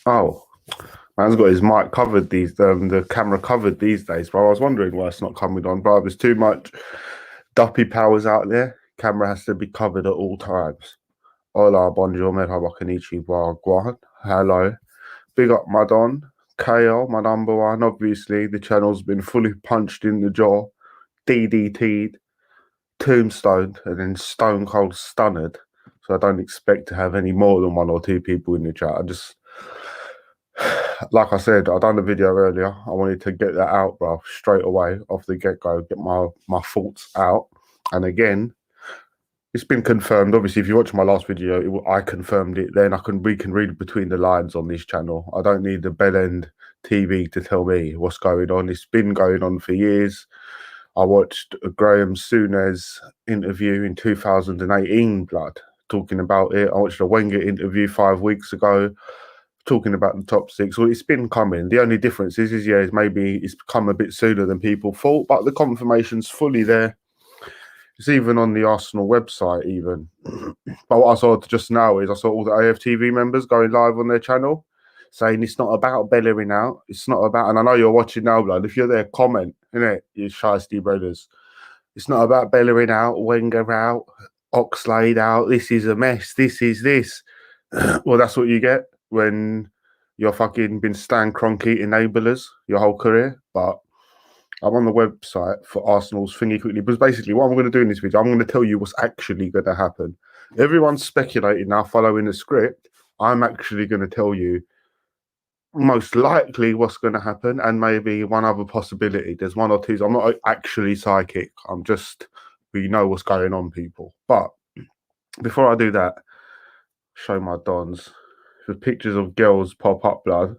Oh, man's got his mic covered the camera covered these days, bro. I was wondering why it's not coming on, bro. There's too much duppy powers out there. Camera has to be covered at all times. Hola, bonjour, merhaba, konnichiwa, guan. Hello. Big up, Madon. KO, my number one. Obviously, the channel's been fully punched in the jaw, DDT'd, tombstoned, and then stone cold stunned. So I don't expect to have any more than one or two people in the chat. Like I said, I done a video earlier. I wanted to get that out, bro, straight away off the get go, get my thoughts out. And again, it's been confirmed. Obviously, if you watch my last video, I confirmed it. Then we can read between the lines on this channel. I don't need the bell end TV to tell me what's going on. It's been going on for years. I watched a Graham Souness interview in 2018, blood, talking about it. I watched a Wenger interview 5 weeks ago, talking about the top six. Well, it's been coming. The only difference is maybe it's come a bit sooner than people thought, but the confirmation's fully there. It's even on the Arsenal website, even. But what I saw just now is I saw all the AFTV members going live on their channel saying it's not about Bellerin out. It's not about, and I know you're watching now, blood. If you're there, comment, innit? You shiesty brothers. It's not about Bellerin out, Wenger out, Oxlade out. This is a mess. This is this. Well, that's what you get when you're fucking been Stan Kroenke enablers your whole career. But I'm on the website for Arsenal's thingy quickly. But basically, what I'm going to do in this video, I'm going to tell you what's actually going to happen. Everyone's speculating now, following the script. I'm actually going to tell you most likely what's going to happen and maybe one other possibility. There's one or two. I'm not actually psychic. I'm just, we know what's going on, people. But before I do that, show my dons. If pictures of girls pop up, blood,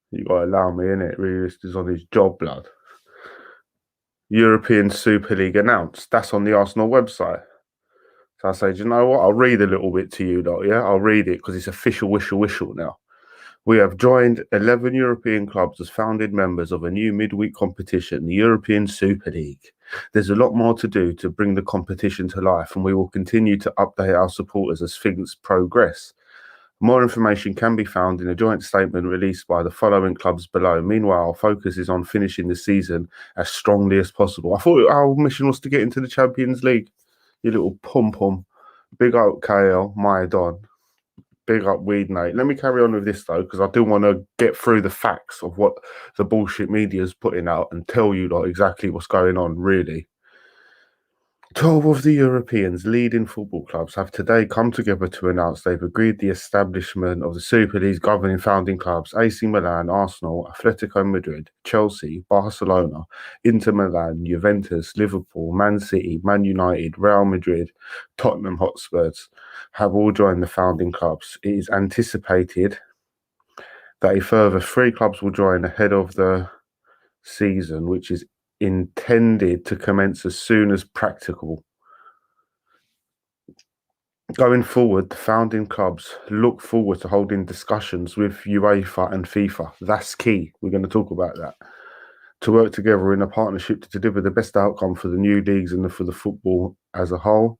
you got to allow me, innit? Realist is on his job, blood. European Super League announced. That's on the Arsenal website. So I say, do you know what? I'll read a little bit to you, though, yeah? I'll read it because it's official whistle now. We have joined 11 European clubs as founding members of a new midweek competition, the European Super League. There's a lot more to do to bring the competition to life, and we will continue to update our supporters as things progress. More information can be found in a joint statement released by the following clubs below. Meanwhile, our focus is on finishing the season as strongly as possible. I thought our mission was to get into the Champions League. You little pom-pom. Big up KL, my Don. Big up Weed Nate. Let me carry on with this though, because I do want to get through the facts of what the bullshit media is putting out and tell you like exactly what's going on, really. 12 of the Europeans' leading football clubs have today come together to announce they've agreed the establishment of the Super League's governing founding clubs: AC Milan, Arsenal, Atletico Madrid, Chelsea, Barcelona, Inter Milan, Juventus, Liverpool, Man City, Man United, Real Madrid, Tottenham Hotspurs have all joined the founding clubs. It is anticipated that a further 3 clubs will join ahead of the season, which is intended to commence as soon as practicable. Going forward, the founding clubs look forward to holding discussions with UEFA and FIFA. That's key. We're going to talk about that. To work together in a partnership to deliver the best outcome for the new leagues and for the football as a whole.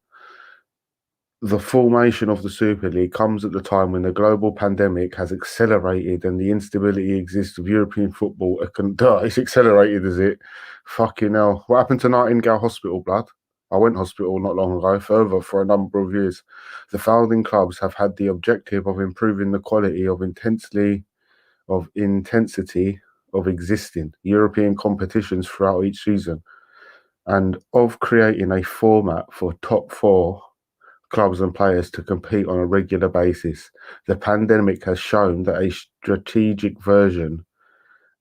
The formation of the Super League comes at the time when the global pandemic has accelerated and the instability exists of European football. It's accelerated, is it? Fucking hell. What happened to Nightingale Hospital, blood? I went hospital not long ago, further for a number of years. The founding clubs have had the objective of improving the quality of intensity of existing European competitions throughout each season and of creating a format for top 4 clubs and players to compete on a regular basis. The pandemic has shown that a strategic version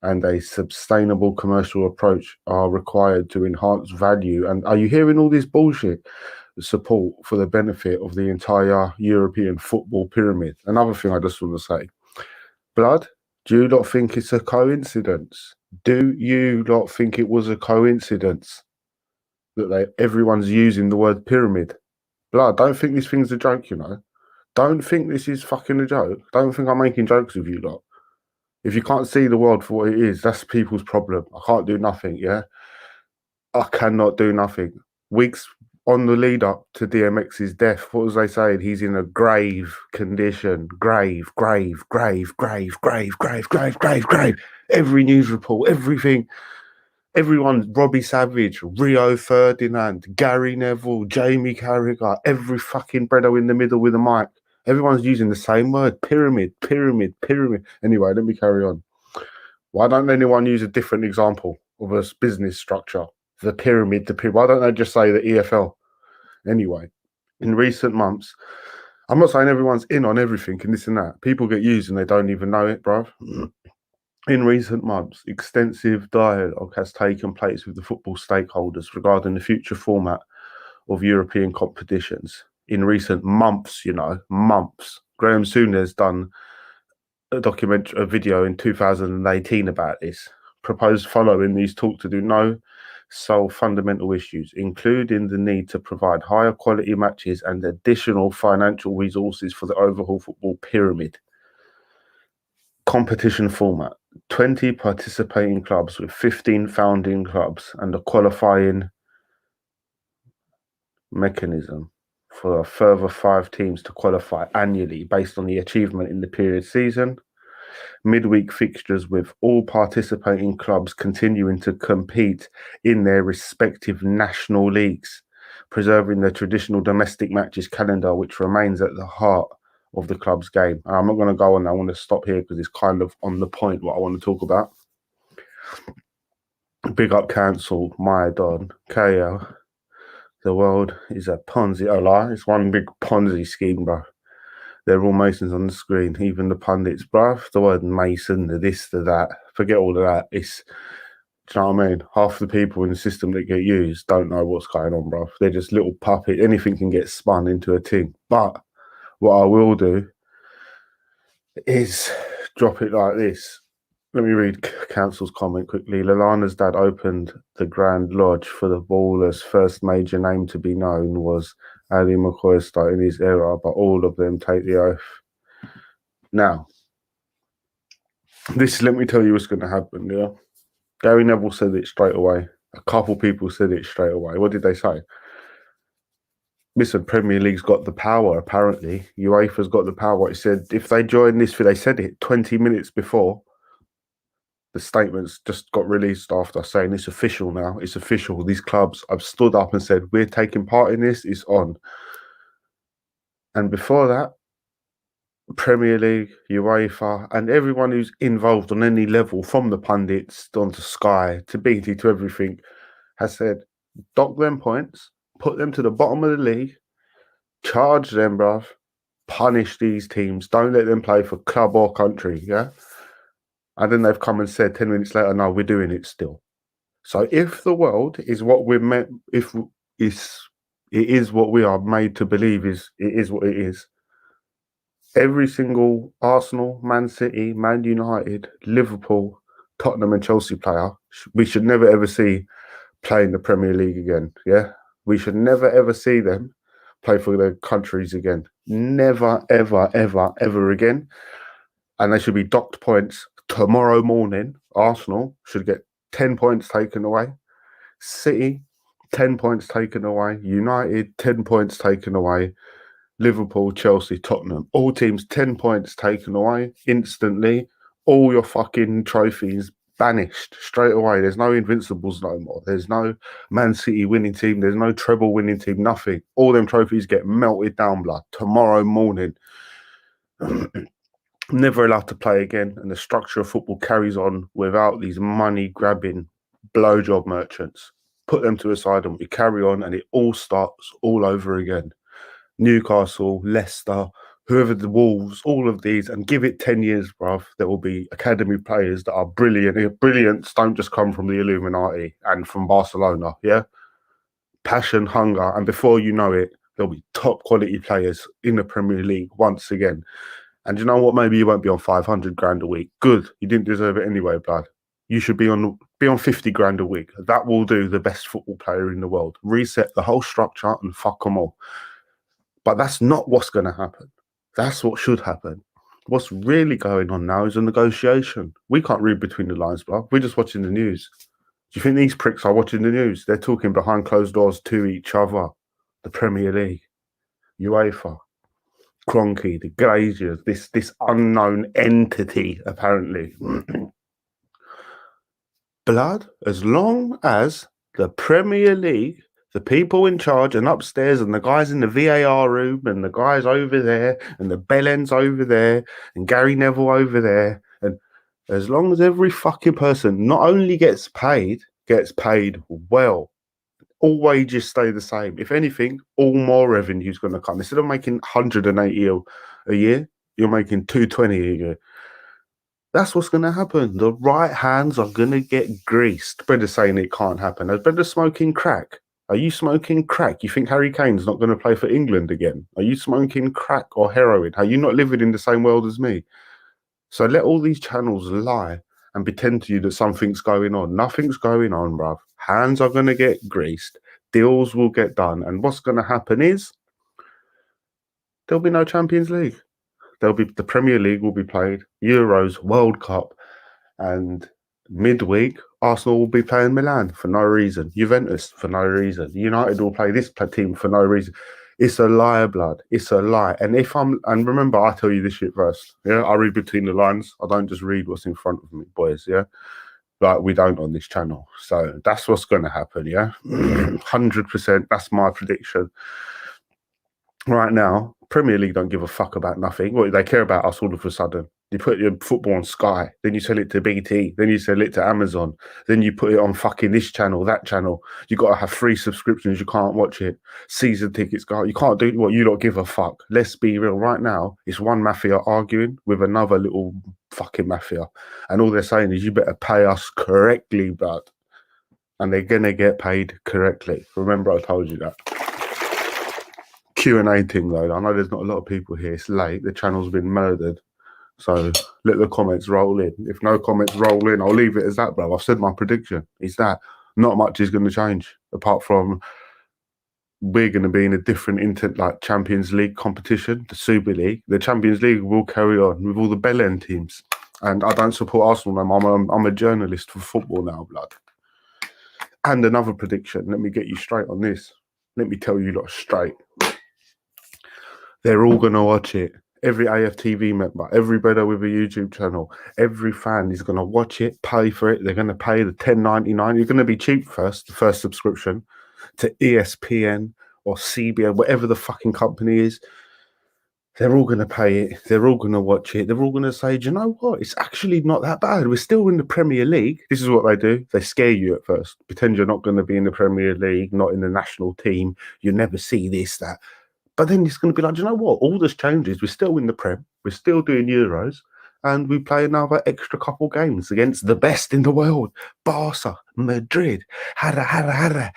and a sustainable commercial approach are required to enhance value. And are you hearing all this bullshit? Support for the benefit of the entire European football pyramid. Another thing I just want to say, blood, do you not think it's a coincidence? Do you not think it was a coincidence that everyone's using the word pyramid? Blood, don't think this thing's a joke, you know. Don't think this is fucking a joke. Don't think I'm making jokes with you lot. If you can't see the world for what it is, that's people's problem. I can't do nothing, yeah? I cannot do nothing. Weeks on the lead up to DMX's death, what was they saying? He's in a grave condition. Grave. Every news report, everything. Everyone, Robbie Savage, Rio Ferdinand, Gary Neville, Jamie Carragher, every fucking breado in the middle with a mic. Everyone's using the same word, pyramid. Anyway, let me carry on. Why don't anyone use a different example of a business structure? The pyramid. Why don't they just say the EFL? Anyway, in recent months, I'm not saying everyone's in on everything and this and that. People get used and they don't even know it, bruv. In recent months, extensive dialogue has taken place with the football stakeholders regarding the future format of European competitions. In recent months, Graham Souness done a video in 2018 about this, proposed following these talks to do no solve fundamental issues, including the need to provide higher quality matches and additional financial resources for the overall football pyramid. Competition format: 20 participating clubs with 15 founding clubs, and a qualifying mechanism for a further 5 teams to qualify annually based on the achievement in the period season. Midweek fixtures with all participating clubs continuing to compete in their respective national leagues, preserving the traditional domestic matches calendar, which remains at the heart of the club's game. And I'm not going to go on. I want to stop here because it's kind of on the point what I want to talk about. Big up cancel, my Don, KL. The world is a Ponzi. Oh, lie. It's one big Ponzi scheme, bro. They're all Masons on the screen, even the pundits, bruv. The word Mason, the this, the that. Forget all of that. It's, do you know what I mean? Half the people in the system that get used don't know what's going on, bruv. They're just little puppets. Anything can get spun into a thing. But what I will do is drop it like this. Let me read Council's comment quickly. Lallana's dad opened the Grand Lodge for the Ballers. First major name to be known was Ali McCoy in his era, but all of them take the oath. Now, let me tell you what's going to happen, yeah? Gary Neville said it straight away. A couple people said it straight away. What did they say? Listen, Premier League's got the power, apparently. UEFA's got the power. It said if they join this, they said it 20 minutes before. The statements just got released after saying it's official now. It's official. These clubs have stood up and said, we're taking part in this. It's on. And before that, Premier League, UEFA, and everyone who's involved on any level, from the pundits down to Sky, to BT, to everything, has said, dock them points, put them to the bottom of the league, charge them, bruv, punish these teams. Don't let them play for club or country, yeah? And then they've come and said 10 minutes later, no, we're doing it still. So if the world is what we're meant, it is what we are made to believe it is what it is. Every single Arsenal, Man City, Man United, Liverpool, Tottenham and Chelsea player, we should never ever see play in the Premier League again, yeah? We should never ever see them play for their countries again. Never, ever again. And they should be docked points. Tomorrow morning, Arsenal should get 10 points taken away. City, 10 points taken away. United, 10 points taken away. Liverpool, Chelsea, Tottenham, all teams 10 points taken away instantly. All your fucking trophies banished straight away. There's no Invincibles no more. There's no Man City winning team. There's no treble winning team. Nothing. All them trophies get melted down, blood. Tomorrow morning. Never allowed to play again, and the structure of football carries on without these money-grabbing blowjob merchants. Put them to a side and we carry on, and it all starts all over again. Newcastle, Leicester, whoever, the Wolves, all of these, and give it 10 years, bruv, there will be academy players that are brilliant. Brilliance don't just come from the Illuminati and from Barcelona, yeah? Passion, hunger, and before you know it, there'll be top quality players in the Premier League once again. And you know what? Maybe you won't be on 500 grand a week. Good. You didn't deserve it anyway, blood. You should be on 50 grand a week. That will do the best football player in the world. Reset the whole structure and fuck them all. But that's not what's going to happen. That's what should happen. What's really going on now is a negotiation. We can't read between the lines, bro. We're just watching the news. Do you think these pricks are watching the news? They're talking behind closed doors to each other. the Premier League, UEFA, KROENKE, the Glaziers, this unknown entity, apparently. Blood, as long as the Premier League, the people in charge and upstairs and the guys in the VAR room and the guys over there and the bellends over there and Gary Neville over there, and as long as every fucking person not only gets paid well, all wages stay the same. If anything, all more revenue is going to come. Instead of making 180 a year, you're making 220 a year. That's what's going to happen. The right hands are going to get greased. Brenda's saying it can't happen. Is Brenda smoking crack? Are you smoking crack? You think Harry Kane's not going to play for England again? Are you smoking crack or heroin? Are you not living in the same world as me? So let all these channels lie and pretend to you that something's going on. Nothing's going on, bruv. Hands are going to get greased. Deals will get done. And what's going to happen is there'll be no Champions League. The Premier League will be played, Euros, World Cup, and midweek, Arsenal will be playing Milan for no reason. Juventus for no reason. United will play this team for no reason. It's a lie, blood. It's a lie. And remember, I tell you this shit first. Yeah, I read between the lines. I don't just read what's in front of me, boys. Yeah, like we don't on this channel. So that's what's going to happen. Yeah, 100%. That's my prediction. Right now, Premier League don't give a fuck about nothing. What they care about us all of a sudden. You put your football on Sky, then you sell it to BT, then you sell it to Amazon, then you put it on fucking this channel, that channel. You got to have free subscriptions. You can't watch it. Season tickets, you can't do what you don't give a fuck. Let's be real. Right now, it's one mafia arguing with another little fucking mafia, and all they're saying is you better pay us correctly, bud. And they're gonna get paid correctly. Remember, I told you that. Q&A thing though. I know there's not a lot of people here. It's late. The channel's been murdered. So let the comments roll in. If no comments roll in, I'll leave it as that, bro. I've said my prediction. It's that. Not much is going to change apart from we're going to be in a different Champions League competition, the Super League. The Champions League will carry on with all the bell end teams. And I don't support Arsenal now. I'm a journalist for football now, blood. And another prediction. Let me get you straight on this. Let me tell you lot straight. They're all going to watch it. Every AFTV member, every brother with a YouTube channel, every fan is going to watch it, pay for it. They're going to pay the $10.99. You're going to be cheap first, the first subscription to ESPN or CBN, whatever the fucking company is. They're all going to pay it. They're all going to watch it. They're all going to say, do you know what? It's actually not that bad. We're still in the Premier League. This is what they do. They scare you at first. Pretend you're not going to be in the Premier League, not in the national team. You never see this, that. But then it's going to be like, do you know what? All this changes. We're still in the Prem. We're still doing Euros. And we play another extra couple games against the best in the world. Barca, Madrid, hara.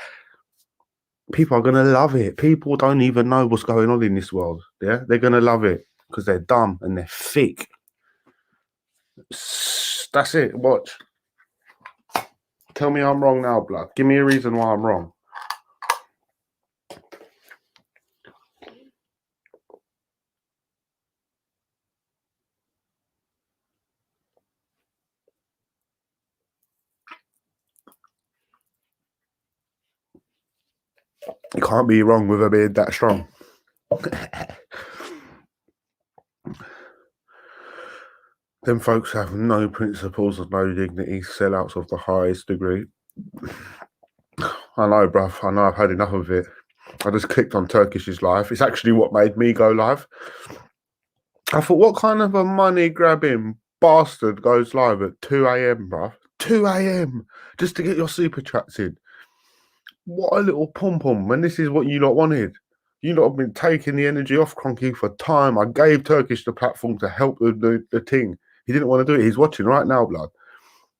People are going to love it. People don't even know what's going on in this world. Yeah, they're going to love it because they're dumb and they're thick. That's it. Watch. Tell me I'm wrong now, blood. Give me a reason why I'm wrong. You can't be wrong with a beard that strong. Them folks have no principles and no dignity, sellouts of the highest degree. I know, bruv. I know I've had enough of it. I just clicked on Turkish's live. It's actually what made me go live. I thought, what kind of a money-grabbing bastard goes live at 2 a.m., bruv? 2 a.m. just to get your super chats in. What a little pom-pom when this is what you lot wanted. You lot have been taking the energy off KROENKE for time. I gave Turkish the platform to help the thing. He didn't want to do it. He's watching right now, blood.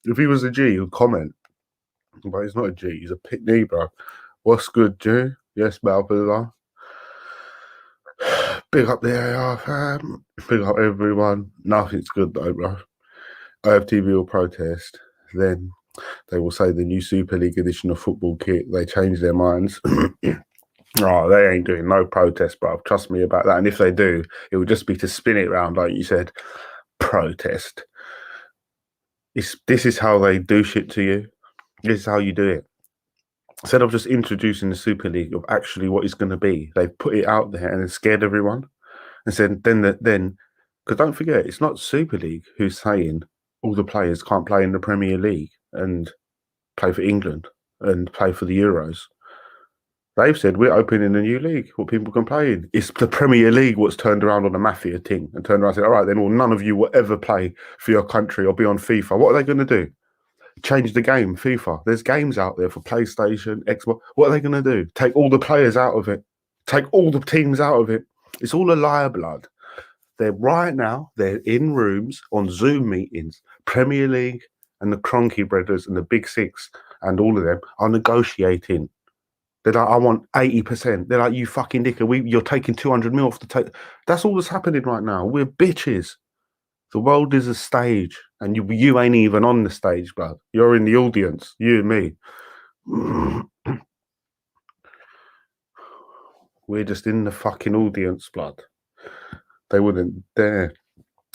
If he was a G, he'd comment. But he's not a G. He's a pitney, bro. What's good, G? Yes, Balbilla. Big up the AR fam. Big up everyone. Nothing's good though, bro. IFTV will protest. Then they will say the new Super League edition of football kit. They change their minds. Oh, they ain't doing no protest, bro. Trust me about that. And if they do, it will just be to spin it around, like you said. Protest. This is how they do shit to you. This is how you do it. Instead of just introducing the Super League of actually what it's going to be, they've put it out there and then scared everyone. And said, then, because don't forget, it's not Super League who's saying all the players can't play in the Premier League and play for England and play for the Euros. They've said we're opening a new league where people can play in. It's the Premier League what's turned around on a mafia thing and turned around and said, all right, then, well, none of you will ever play for your country or be on FIFA. What are they going to do? Change the game, FIFA. There's games out there for PlayStation, Xbox. What are they going to do? Take all the players out of it. Take all the teams out of it. It's all a liar, blood. They're in rooms on Zoom meetings. Premier League and the Kroenke brothers and the Big Six and all of them are negotiating. They're like, I want 80%. They're like, you fucking dicker, you're taking 200 mil off the table. That's all that's happening right now. We're bitches. The world is a stage, and you ain't even on the stage, blood. You're in the audience, you and me. We're just in the fucking audience, blood. They wouldn't dare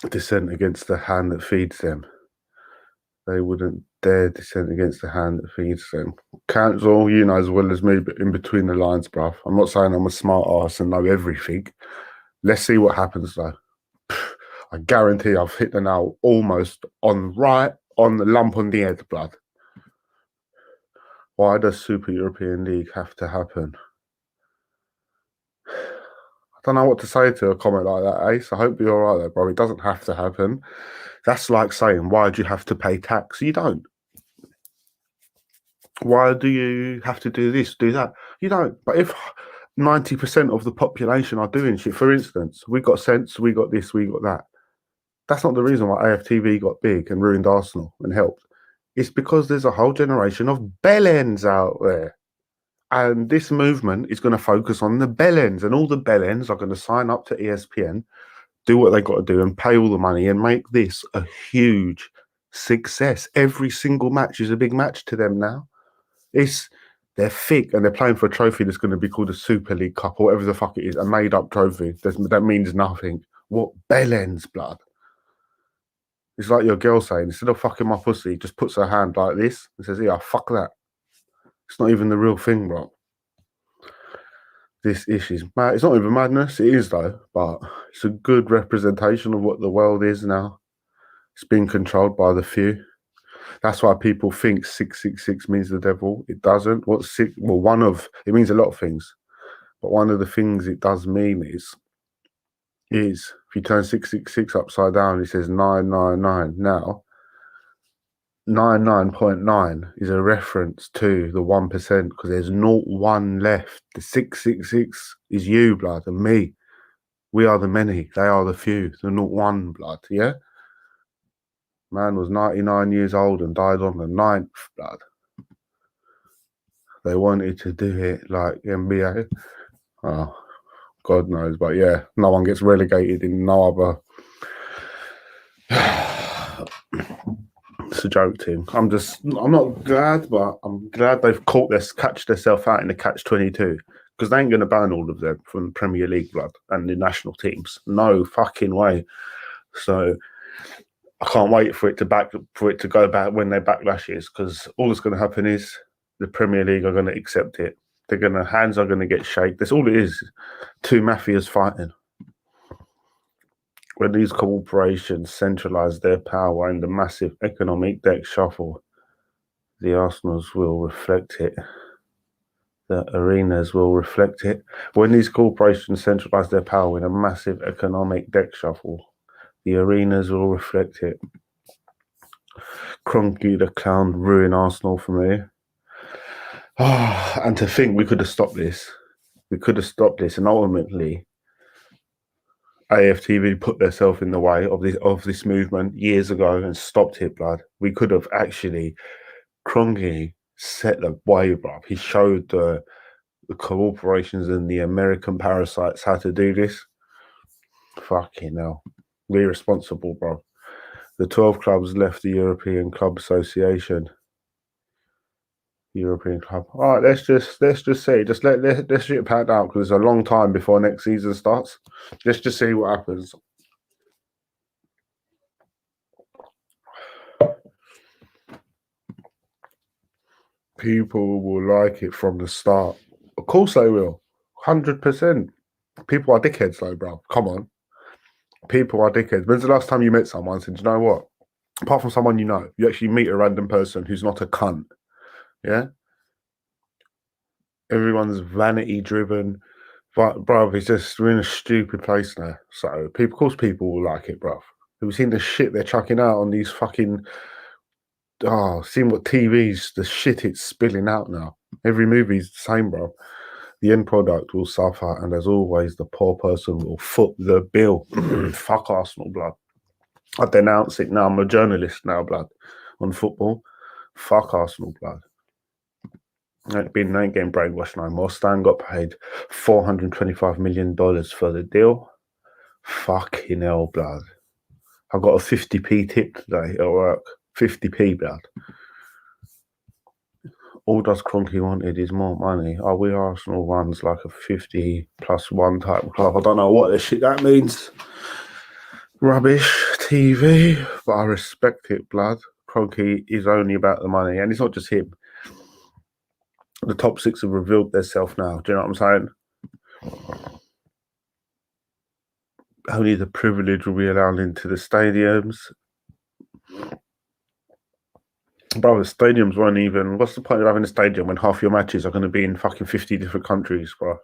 dissent against the hand that feeds them. They wouldn't dare dissent against the hand that feeds them. Council, you know as well as me, but in between the lines, bruv. I'm not saying I'm a smart ass and know everything. Let's see what happens, though. I guarantee I've hit the nail almost on the lump on the head, blood. Why does Super European League have to happen? I don't know what to say to a comment like that, Ace. I hope you're all right there, bro. It doesn't have to happen. That's like saying, why do you have to pay tax? You don't. Why do you have to do this, do that? You don't. But if 90% of the population are doing shit, for instance, we got sense, we got this, we got that. That's not the reason why AFTV got big and ruined Arsenal and helped. It's because there's a whole generation of bellends out there. And this movement is going to focus on the bellends, and all the bellends are going to sign up to ESPN, do what they got to do and pay all the money and make this a huge success. Every single match is a big match to them now. They're thick and they're playing for a trophy that's going to be called a Super League Cup or whatever the fuck it is, a made up trophy. That means nothing. What bellends, blood? It's like your girl saying, instead of fucking my pussy, just puts her hand like this and says, yeah, fuck that. It's not even the real thing, bro. This issue's mad. It's not even madness. It is, though, but it's a good representation of what the world is now. It's being controlled by the few. That's why people think 666 means the devil. It doesn't. What's six? Well, it means a lot of things, but one of the things it does mean is if you turn 666 upside down, it says 999. Now, 99.9 is a reference to the 1% because there's not one left. The 666 is you, blood, and me. We are the many. They are the few. The not one, blood. Yeah. Man was 99 years old and died on the 9th, blood. They wanted to do it like NBA. Oh, God knows. But yeah, no one gets relegated in no other. It's a joke team. I'm not glad, but I'm glad they've catched themselves out in the catch-22 because they ain't going to ban all of them from the Premier League, blood, and the national teams. No fucking way. So I can't wait for it to go back when their backlash is, because all that's going to happen is the Premier League are going to accept it. Hands are going to get shaken. That's all it is. Two mafias fighting. When these corporations centralise their power in the massive economic deck shuffle, the Arsenals will reflect it. The arenas will reflect it. When these corporations centralise their power in a massive economic deck shuffle, the arenas will reflect it. Kroenke the clown ruined Arsenal for me. And to think we could have stopped this. We could have stopped this, and ultimately AFTV put themselves in the way of this movement years ago and stopped it, blood. We could have actually. Kroenke set the way, bruv. He showed the corporations and the American parasites how to do this. Fucking hell. We're responsible, bro. The 12 clubs left the European Club Association. European club. All right, let's just see. Just let's shit pad out because it's a long time before next season starts. Let's just see what happens. People will like it from the start. Of course they will. 100%. People are dickheads though, bro. Come on. People are dickheads. When's the last time you met someone and said, you know what? Apart from someone you know, you actually meet a random person who's not a cunt. Yeah? Everyone's vanity driven. But, bro, it's just, we're in a stupid place now. So, people, of course, people will like it, bro. Have you seen the shit they're chucking out on these fucking. Oh, seeing what TV's, the shit it's spilling out now. Every movie's the same, bro. The end product will suffer, and as always, the poor person will foot the bill. Fuck Arsenal, blood. I denounce it now. I'm a journalist now, blood, on football. Fuck Arsenal, blood. Ain't getting brainwashed no more. Stan got paid $425 million for the deal. Fucking hell, blood. I got a 50p tip today at work. 50p, blood. All does Kroenke wanted is more money. Oh, we Arsenal runs like a 50+1 type of club. I don't know what this shit that means. Rubbish TV, but I respect it, blood. Kroenke is only about the money, and it's not just him. The top six have revealed themselves now. Do you know what I'm saying? Only the privileged will be allowed into the stadiums. Bro, the stadiums weren't even. What's the point of having a stadium when half your matches are going to be in fucking 50 different countries, bro?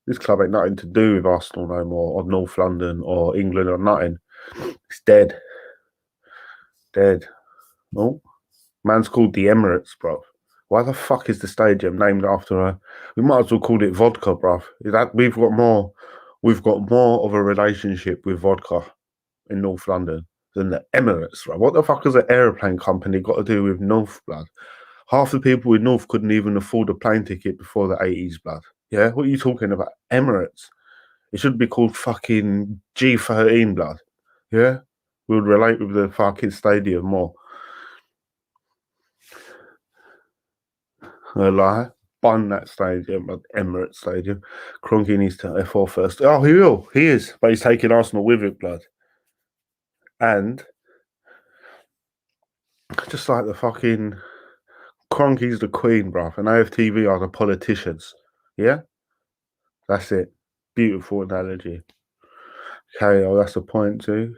This club ain't nothing to do with Arsenal no more, or North London, or England, or nothing. It's dead. Dead. Oh, man's called the Emirates, bro. Why the fuck is the stadium named after a? We might as well call it vodka, bro. That we've got more of a relationship with vodka in North London than the Emirates, right? What the fuck has an aeroplane company got to do with North, blood? Half the people in North couldn't even afford a plane ticket before the 80s, blood. Yeah, what are you talking about? Emirates. It should be called fucking G13, blood. Yeah, we would relate with the fucking stadium more. A lie. Bun that stadium, Emirates Stadium. Kroenke needs to F4 first. Oh, he will. He is. But he's taking Arsenal with it, blood. And just like the fucking Kroenke's the queen, bruv, and AFTV are the politicians. Yeah? That's it. Beautiful analogy. Okay, oh, that's a point too.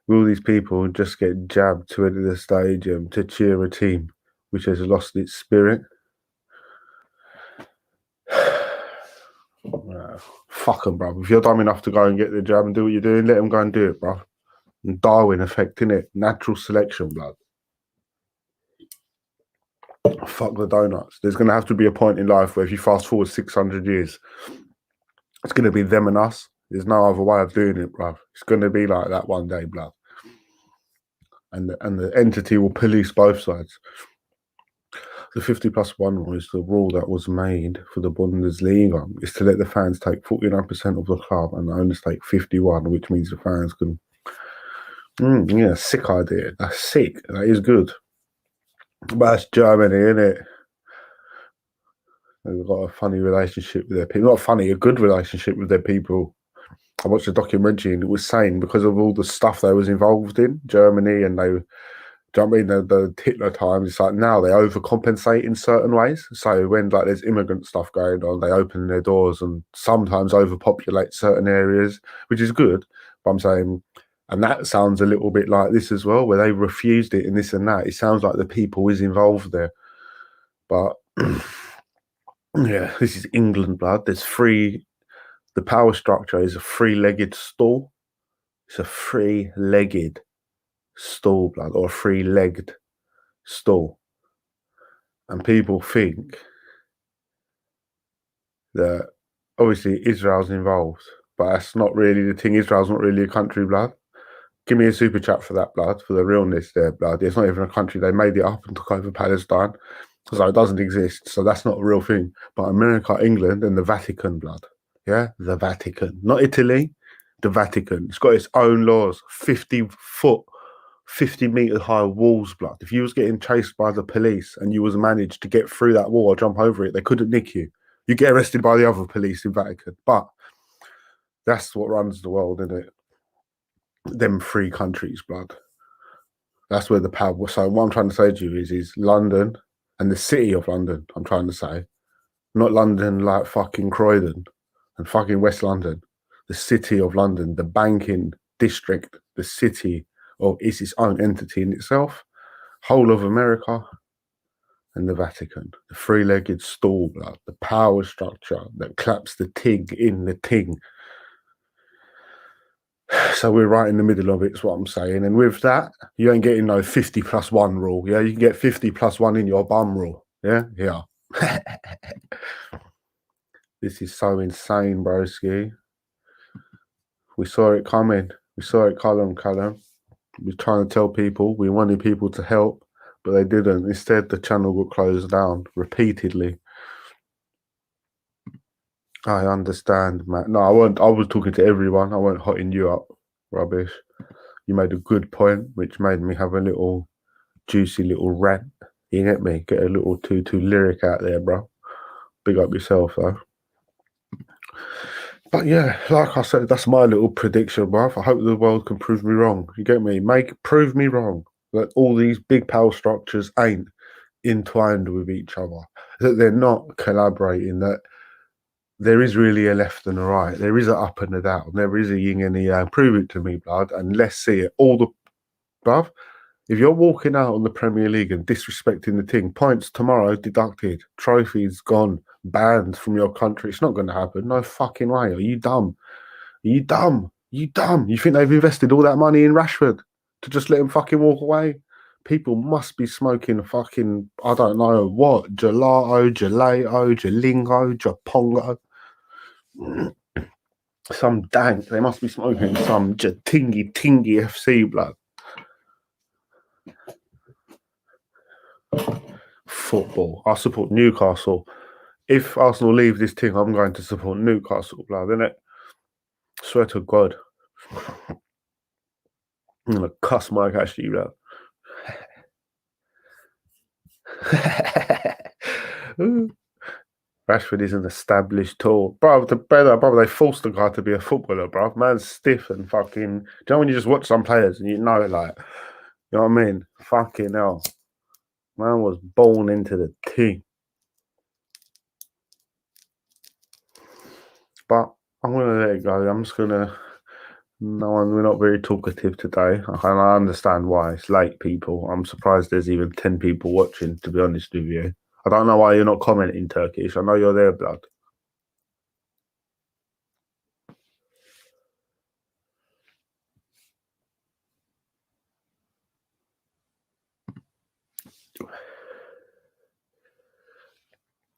Will these people just get jabbed to enter the stadium to cheer a team which has lost its spirit? No, fuck them, bruv. If you're dumb enough to go and get the jab and do what you're doing, let them go and do it, bruv. And Darwin effect, innit? Natural selection, blood. Fuck the donuts. There's going to have to be a point in life where if you fast forward 600 years, it's going to be them and us. There's no other way of doing it, bruv. It's going to be like that one day, blood. And the entity will police both sides. The 50+1 rule is the rule that was made for the Bundesliga. Is to let the fans take 49% of the club and the owners take 51, which means the fans can. Yeah, sick idea. That's sick. That is good. But that's Germany, innit? They've got a funny relationship with their people. Not funny, a good relationship with their people. I watched a documentary and it was saying because of all the stuff they was involved in, Germany, and they, do you know what I mean, the Hitler times, it's like now they overcompensate in certain ways. So when like there's immigrant stuff going on, they open their doors and sometimes overpopulate certain areas, which is good. But I'm saying, and that sounds a little bit like this as well, where they refused it and this and that. It sounds like the people is involved there. But yeah, this is England, blood. There's three. The power structure is a three-legged stool. It's a three-legged stool, blood, or a three-legged stool. And people think that obviously Israel's involved, but that's not really the thing. Israel's not really a country, blood. Give me a super chat for that, blood, for the realness there, blood. It's not even a country. They made it up and took over Palestine. So it doesn't exist. So that's not a real thing. But America, England, and the Vatican, blood. Yeah, the Vatican, not Italy, the Vatican. It's got its own laws, 50-foot, 50-meter high walls, blood. If you was getting chased by the police and you was managed to get through that wall or jump over it, they couldn't nick you. You get arrested by the other police in Vatican. But that's what runs the world, isn't it? Them three countries, blood. That's where the power. So what I'm trying to say to you is London, And the city of London, I'm trying to say. Not London like fucking Croydon and fucking West London. The city of London, the banking district, the city of is its own entity in itself. Whole of America and the Vatican, the three-legged stool, blood, the power structure that claps the tig in the ting. So we're right in the middle of it, is what I'm saying. And with that, you ain't getting no 50+1 rule. Yeah, you can get 50+1 in your bum rule. Yeah, yeah. This is so insane, broski. We saw it coming. We saw it, Callum. We were trying to tell people, we wanted people to help, but they didn't. Instead, the channel got closed down repeatedly. I understand, Matt. No, I wasn't. I was talking to everyone. I wasn't hotting you up. Rubbish. You made a good point, which made me have a little juicy little rant. You get me? Get a little too lyric out there, bro. Big up yourself, though. But yeah, like I said, that's my little prediction, bruv. I hope the world can prove me wrong. You get me? Prove me wrong that all these big power structures ain't entwined with each other, that they're not collaborating, that there is really a left and a right, there is a up and a down, there is a yin and a yang. Prove it to me, blood, and let's see it. All the bruv. If you're walking out on the Premier League and disrespecting the team, points tomorrow deducted, trophies gone, banned from your country. It's not going to happen. No fucking way. Are you dumb? Are you dumb? You dumb? You think they've invested all that money in Rashford to just let him fucking walk away? People must be smoking fucking, I don't know what, gelato, jalingo, japongo. Some dank. They must be smoking some tingy FC, blood. Football. I support Newcastle. If Arsenal leave this team, I'm going to support Newcastle, blood, innit? Swear to God. I'm gonna cuss Mike actually, blood. Rashford is an established tool. Bro, they forced the guy to be a footballer, bro. Man's stiff and fucking. Do you know when you just watch some players and you know, like, you know what I mean? Fucking hell. Man was born into the team. But I'm gonna let it go. I'm just gonna. No, we're not very talkative today. And I understand why. It's late, people. I'm surprised there's even 10 people watching, to be honest with you. I don't know why you're not commenting Turkish. I know you're there, blood.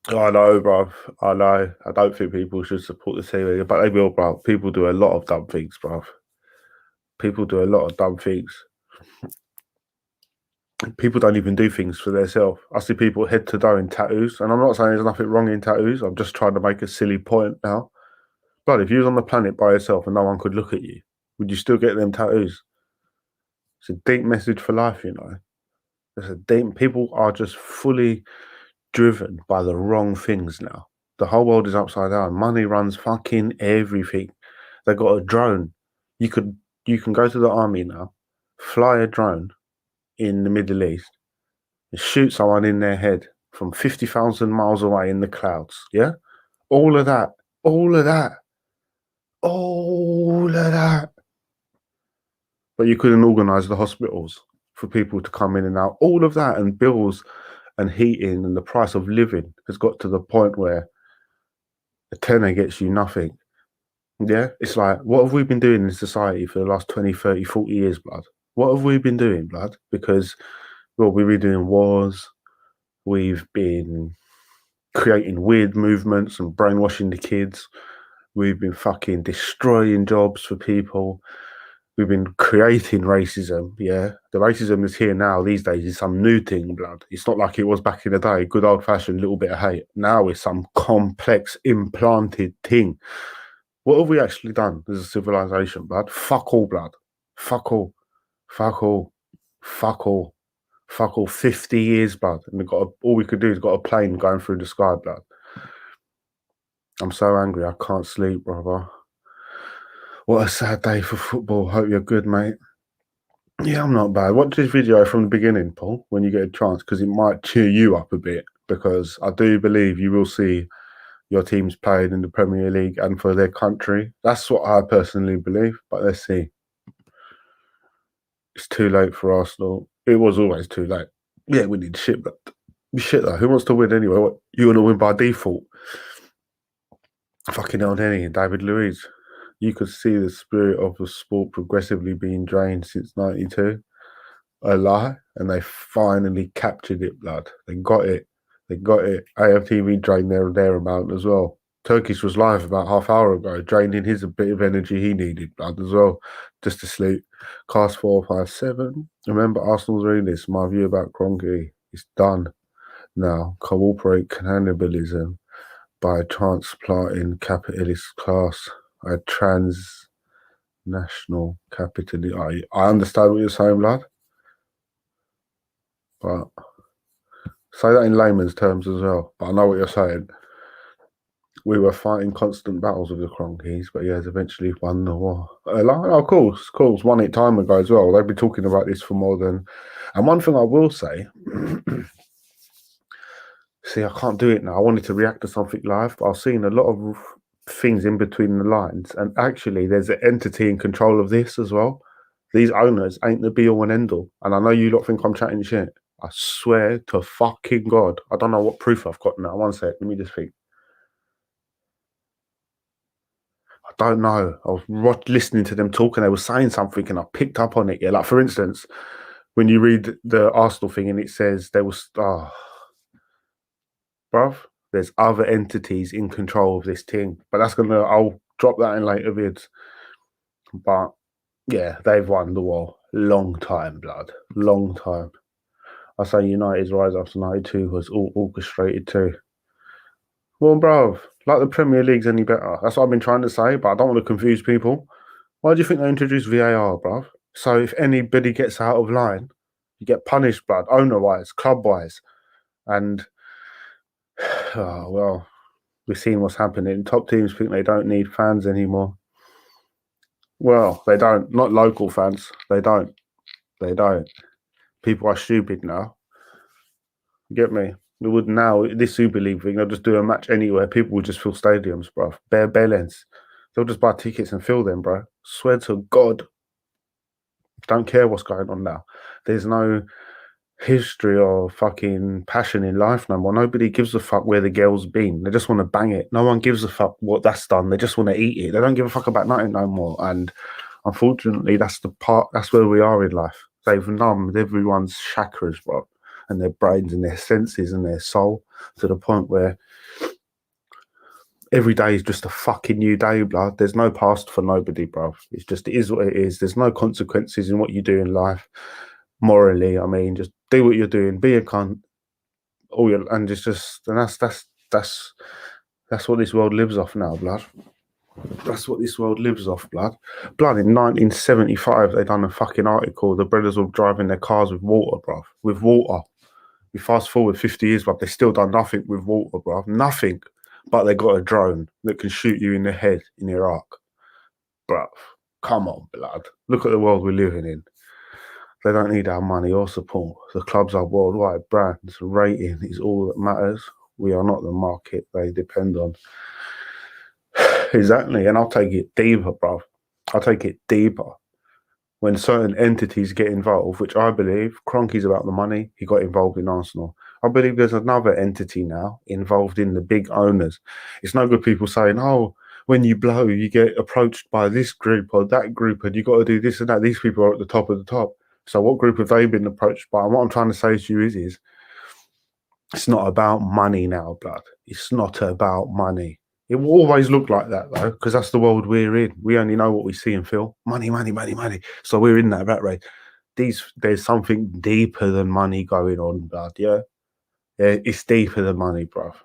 I know, bruv. I know. I don't think people should support the team, but they will, bruv. People do a lot of dumb things, bruv. People do a lot of dumb things. People don't even do things for themselves. I see people head to toe in tattoos, and I'm not saying there's nothing wrong in tattoos. I'm just trying to make a silly point now. But if you was on the planet by yourself and no one could look at you, would you still get them tattoos? It's a deep message for life, you know. It's a deep. People are just fully driven by the wrong things now. The whole world is upside down. Money runs fucking everything. They got a drone. You can go to the army now, fly a drone in the Middle East, and shoot someone in their head from 50,000 miles away in the clouds. Yeah, all of that, all of that, all of that. But you couldn't organise the hospitals for people to come in and out. All of that, and bills and heating and the price of living has got to the point where a tenner gets you nothing. Yeah, it's like, what have we been doing in society for the last 20, 30, 40 years, blood? What have we been doing, blood? Because, well, we've been doing wars, we've been creating weird movements and brainwashing the kids, we've been fucking destroying jobs for people, we've been creating racism, yeah? The racism that's here now these days is some new thing, blood. It's not like it was back in the day, good old-fashioned little bit of hate. Now it's some complex, implanted thing. What have we actually done as a civilization, blood? Fuck all, blood. Fuck all. Fuck all. Fuck all. Fuck all. 50 years, blood. And all we could do is got a plane going through the sky, blood. I'm so angry. I can't sleep, brother. What a sad day for football. Hope you're good, mate. Yeah, I'm not bad. Watch this video from the beginning, Paul, when you get a chance, because it might cheer you up a bit. Because I do believe you will see your teams playing in the Premier League and for their country. That's what I personally believe. But let's see. It's too late for Arsenal. It was always too late. Yeah, we need shit, but shit though. Who wants to win anyway? What, you want to win by default? Fucking El Neni and David Luiz. You could see the spirit of the sport progressively being drained since '92. A lie, and they finally captured it, blood. They got it. They got it. AFTV drained their amount as well. Turkish was live about half hour ago, draining his a bit of energy he needed, blood, as well, just to sleep. Cast 457. Remember Arsenal's realist. My view about Kroenke is done now. Cooperate cannibalism by transplanting capitalist class. A transnational capitalist. I understand what you're saying, blood. But say that in layman's terms as well. But I know what you're saying. We were fighting constant battles with the Cronkies, but he has eventually won the war. Of course, won it time ago as well. They've been talking about this for more than. And one thing I will say, see, I can't do it now. I wanted to react to something live, but I've seen a lot of things in between the lines, and actually, there's an entity in control of this as well. These owners ain't the be all and end all. And I know you lot think I'm chatting shit. I swear to fucking God. I don't know what proof I've got now. One sec. Let me just think. I don't know. I was listening to them talk and they were saying something and I picked up on it. Yeah, like for instance, when you read the Arsenal thing and it says there was, bruv, there's other entities in control of this thing. But I'll drop that in later vids. But yeah, they've won the war. Long time, blood. Long time. I say United's rise after '92 was all orchestrated too. Well, bruv, like the Premier League's any better. That's what I've been trying to say, but I don't want to confuse people. Why do you think they introduced VAR, bruv? So if anybody gets out of line, you get punished, blood, owner-wise, club-wise. And, oh, well, we've seen what's happening. Top teams think they don't need fans anymore. Well, they don't. Not local fans. They don't. They don't. People are stupid now. Get me? We would now, this Super League thing, they'll just do a match anywhere. People will just fill stadiums, bro. Bare lengths. They'll just buy tickets and fill them, bro. Swear to God. Don't care what's going on now. There's no history or fucking passion in life no more. Nobody gives a fuck where the girl's been. They just want to bang it. No one gives a fuck what that's done. They just want to eat it. They don't give a fuck about nothing no more. And unfortunately, that's where we are in life. They've numbed everyone's chakras, bro, and their brains and their senses and their soul to the point where every day is just a fucking new day, blood. There's no past for nobody, bro. It is what it is. There's no consequences in what you do in life. Morally, I mean, just do what you're doing, be a cunt, and that's what this world lives off now, blood. That's what this world lives off, blood. Blood, in 1975, they done a fucking article. The brothers were driving their cars with water, bruv. With water. We fast forward 50 years, bruv. They still done nothing with water, bruv. Nothing. But they got a drone that can shoot you in the head in Iraq. Bruv, come on, blood. Look at the world we're living in. They don't need our money or support. The clubs are worldwide brands. Rating is all that matters. We are not the market they depend on. Exactly, and I'll take it deeper, bruv. I'll take it deeper. When certain entities get involved, which I believe Kroenke's about the money, he got involved in Arsenal. I believe there's another entity now involved in the big owners. It's no good people saying, oh, when you blow, you get approached by this group or that group, and you got to do this and that. These people are at the top of the top. So what group have they been approached by? And what I'm trying to say to you is it's not about money now, blood. It's not about money. It will always look like that, though, because that's the world we're in. We only know what we see and feel. Money, money, money, money. So we're in that rat race. There's something deeper than money going on, blood, yeah? Yeah, it's deeper than money, bruv.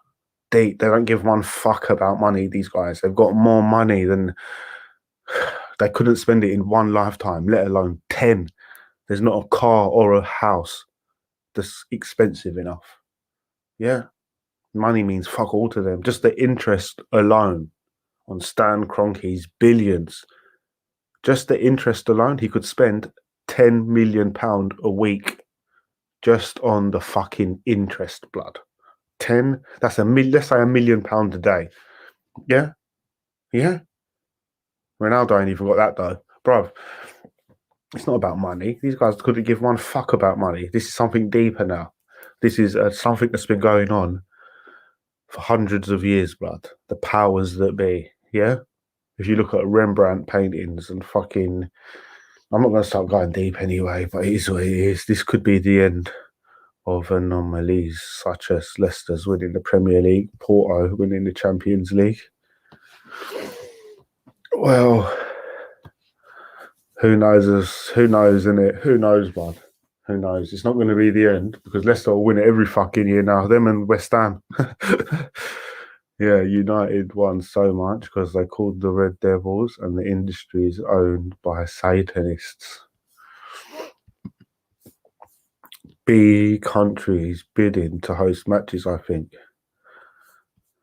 They don't give one fuck about money, these guys. They've got more money than... They couldn't spend it in one lifetime, let alone 10. There's not a car or a house that's expensive enough. Yeah? Money means fuck all to them. Just the interest alone on Stan Kroenke's billions. Just the interest alone, he could spend £10 million a week just on the fucking interest, blood. 10, that's a million, let's say £1 million a day. Yeah? Yeah? Ronaldo ain't even got that though. Bruv, it's not about money. These guys couldn't give one fuck about money. This is something deeper now. This is something that's been going on for hundreds of years, blood. The powers that be, yeah? If you look at Rembrandt paintings and fucking... I'm not going to start going deep anyway, but it is what it is. This could be the end of anomalies such as Leicester's winning the Premier League, Porto winning the Champions League. Well, who knows, innit? Who knows, bud? Who knows? It's not going to be the end because Leicester will win it every fucking year now. Them and West Ham. Yeah, United won so much because they called the Red Devils, and the industry is owned by Satanists. B countries bidding to host matches, I think.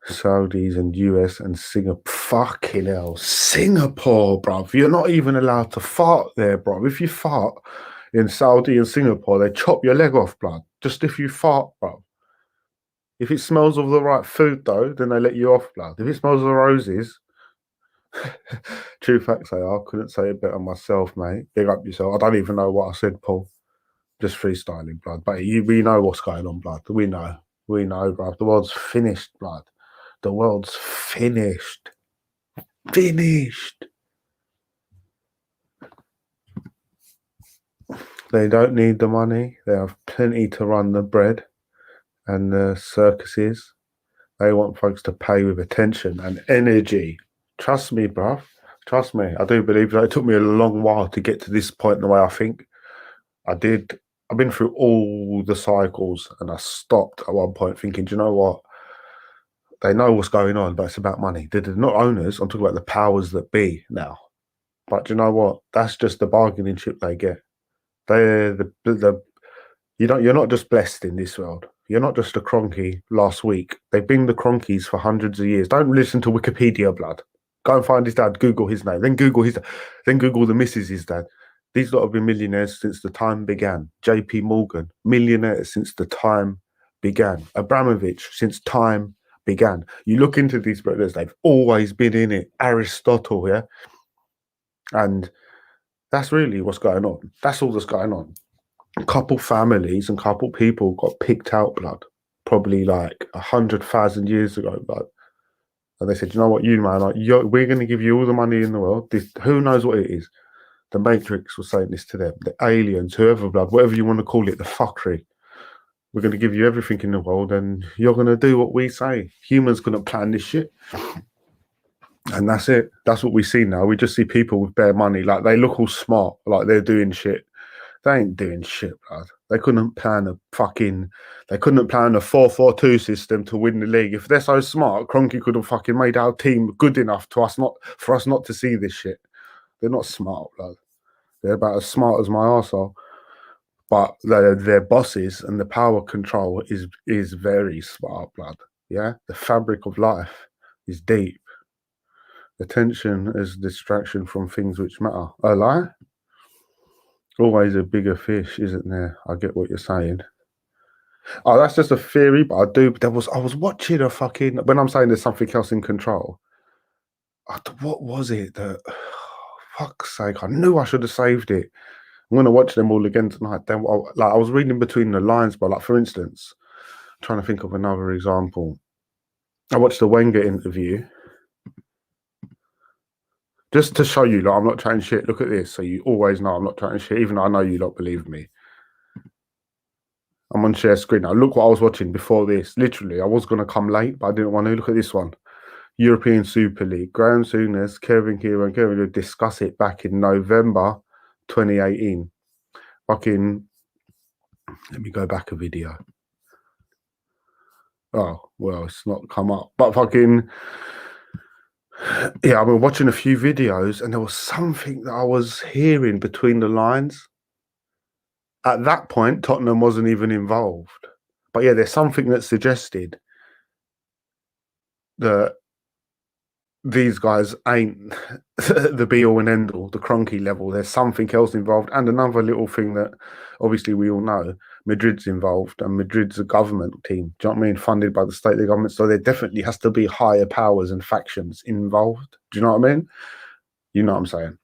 Saudis and US and Singapore. Fucking hell. Singapore, bruv. You're not even allowed to fart there, bruv. If you fart in Saudi and Singapore, they chop your leg off, blood. Just if you fart, bruv. If it smells of the right food, though, then they let you off, blood. If it smells of roses, true facts they are. Couldn't say it better myself, mate. Big up yourself. I don't even know what I said, Paul. Just freestyling, blood. But we know what's going on, blood. We know, bruv. The world's finished, blood. The world's finished. Finished. They don't need the money. They have plenty to run the bread and the circuses. They want folks to pay with attention and energy. Trust me, bruv. Trust me. I do believe that. It took me a long while to get to this point in the way I think. I did. I've been through all the cycles, and I stopped at one point thinking, do you know what? They know what's going on, but it's about money. They're not owners. I'm talking about the powers that be now. But do you know what? That's just the bargaining chip they get. They're you're not just blessed in this world. You're not just a Kroenke last week. They've been the Kroenkes for hundreds of years. Don't listen to Wikipedia, blood. Go and find his dad. Google his name. Then Google the missus' dad. These lot have been millionaires since the time began. J.P. Morgan, millionaires since the time began. Abramovich, since time began. You look into these brothers, they've always been in it. Aristotle, yeah? And that's really what's going on. That's all that's going on. A couple families and couple people got picked out, blood, probably like 100,000 years ago, blood. And they said, you know what, you man, like, we're going to give you all the money in the world. Who knows what it is? The Matrix was saying this to them. The aliens, whoever, blood, whatever you want to call it, the fuckery. We're going to give you everything in the world, and you're going to do what we say. Humans couldn't plan this shit. And that's it. That's what we see now. We just see people with bare money. Like, they look all smart, like they're doing shit. They ain't doing shit, blood. They couldn't plan a 4-4-2 system to win the league. If they're so smart, Kroenke could have fucking made our team good enough for us not to see this shit. They're not smart, blood. They're about as smart as my arsehole. But their bosses and the power control is very smart, blood. Yeah? The fabric of life is deep. Attention is distraction from things which matter. A lie? Always a bigger fish, isn't there? I get what you're saying. Oh, that's just a theory, but I was watching a fucking... When I'm saying there's something else in control, what was it that... fuck's sake, I knew I should have saved it. I'm going to watch them all again tonight. Then, like, I was reading between the lines, but like, for instance, I'm trying to think of another example. I watched the Wenger interview. Just to show you, like, I'm not trying shit. Look at this. So you always know I'm not trying shit, even though I know you don't believe me. I'm on share screen now. Look what I was watching before this. Literally, I was going to come late, but I didn't want to. Look at this one. European Super League. Graham Souness, KROENKE, and Kevin discuss it back in November 2018. Fucking, let me go back a video. Oh, well, it's not come up. But fucking, yeah, I've been watching a few videos and there was something that I was hearing between the lines. At that point, Tottenham wasn't even involved. But yeah, there's something that suggested that these guys ain't the be all and end all, the Kroenke level. There's something else involved, and another little thing that obviously we all know: Madrid's involved, and Madrid's a government team. Do you know what I mean? Funded by the state government, so there definitely has to be higher powers and factions involved. Do you know what I mean? You know what I'm saying?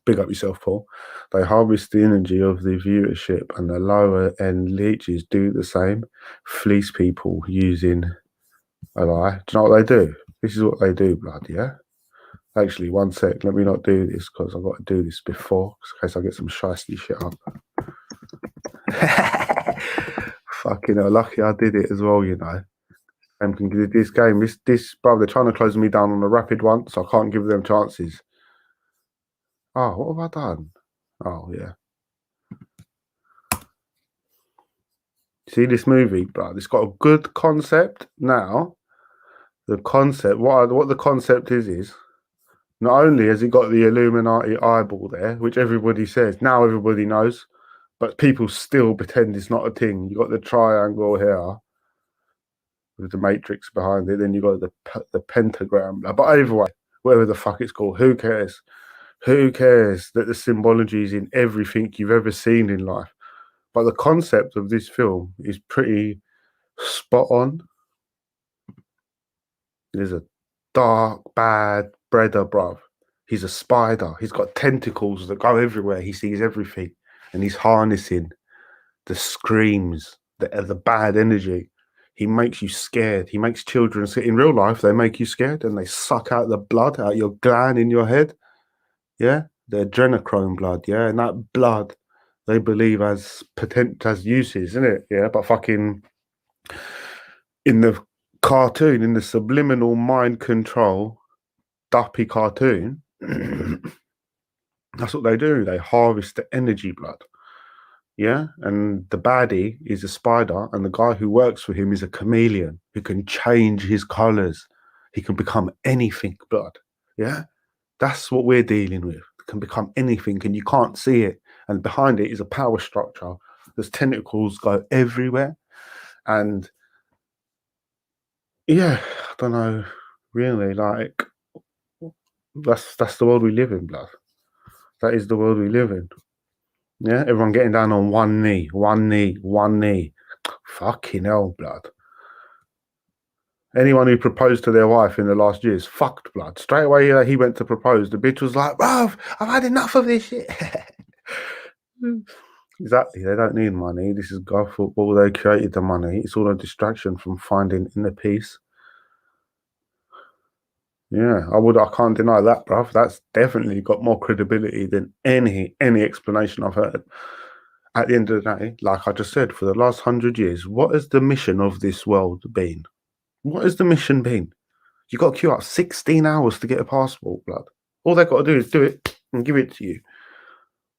Big up yourself, Paul. They harvest the energy of the viewership, and the lower end leeches do the same. Fleece people using a lie. Do you know what they do? This is what they do, blood, yeah? Actually, one sec. Let me not do this because I've got to do this before, in case I get some shiesty shit up. Fucking hell, lucky I did it as well, you know. This game, bro, they're trying to close me down on a rapid one, so I can't give them chances. Oh, what have I done? Oh, yeah. See this movie, bro? It's got a good concept. Now, the concept, what the concept is not only has it got the Illuminati eyeball there, which everybody says, now everybody knows, but people still pretend it's not a thing. You got the triangle here with the matrix behind it, then you got the pentagram. But either way, whatever the fuck it's called, who cares? Who cares that the symbology is in everything you've ever seen in life? But the concept of this film is pretty spot on. There's a dark, bad breeder, bruv. He's a spider. He's got tentacles that go everywhere. He sees everything. And he's harnessing the screams, the bad energy. He makes you scared. He makes children sit in real life. They make you scared and they suck out the blood out your gland in your head. Yeah. The adrenochrome blood. Yeah. And that blood they believe has uses, isn't it? Yeah. But fucking in the cartoon, in the subliminal mind control duppy cartoon, that's what they do. They harvest the energy blood. Yeah. And the baddie is a spider, and the guy who works for him is a chameleon who can change his colors. He can become anything, blood. Yeah. That's what we're dealing with. It can become anything, and you can't see it. And behind it is a power structure. There's tentacles go everywhere. And yeah, I don't know, really, like that's the world we live in, blood. That is the world we live in. Yeah, everyone getting down on one knee, one knee, one knee. Fucking hell, blood. Anyone who proposed to their wife in the last year is fucked, blood. Straight away, he went to propose. The bitch was like, bruv, I've had enough of this shit. Exactly. They don't need money. This is golf football. They created the money. It's all a distraction from finding inner peace. Yeah, I can't deny that, bruv. That's definitely got more credibility than any explanation I've heard. At the end of the day, like I just said, for the last 100 years, what has the mission of this world been? What has the mission been? You got to queue up 16 hours to get a passport, blood. All they've got to do is do it and give it to you.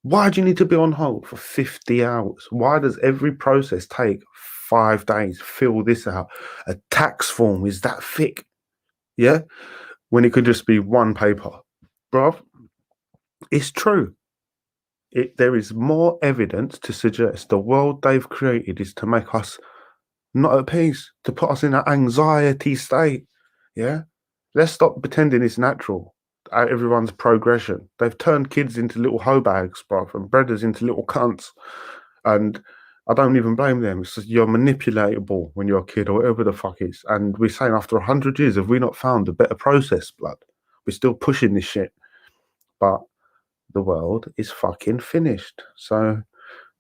Why do you need to be on hold for 50 hours? Why does every process take 5 days? Fill this out. A tax form is that thick. Yeah? When it could just be one paper. Bruv, it's true. There is more evidence to suggest the world they've created is to make us not at peace, to put us in an anxiety state. Yeah? Let's stop pretending it's natural. Everyone's progression. They've turned kids into little hoe bags, bruv, and breeders into little cunts. And I don't even blame them. It's just you're manipulatable when you're a kid or whatever the fuck is. And we're saying after 100 years, have we not found a better process, blood? We're still pushing this shit. But the world is fucking finished. So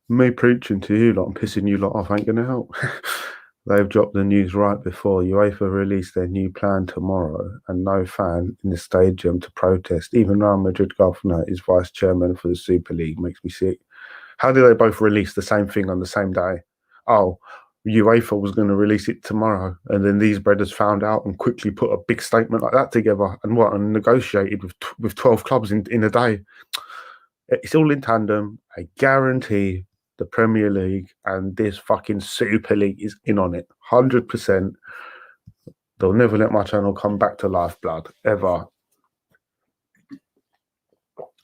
me preaching to you lot and pissing you lot off ain't going to help. They've dropped the news right before UEFA released their new plan tomorrow, and no fan in the stadium to protest. Even Real Madrid governor is vice chairman for the Super League. Makes me sick. How do they both release the same thing on the same day? Oh, UEFA was going to release it tomorrow, and then these brothers found out and quickly put a big statement like that together and negotiated with 12 clubs in a day. It's all in tandem. I guarantee the Premier League and this fucking Super League is in on it. 100%. They'll never let my channel come back to life, blood, ever.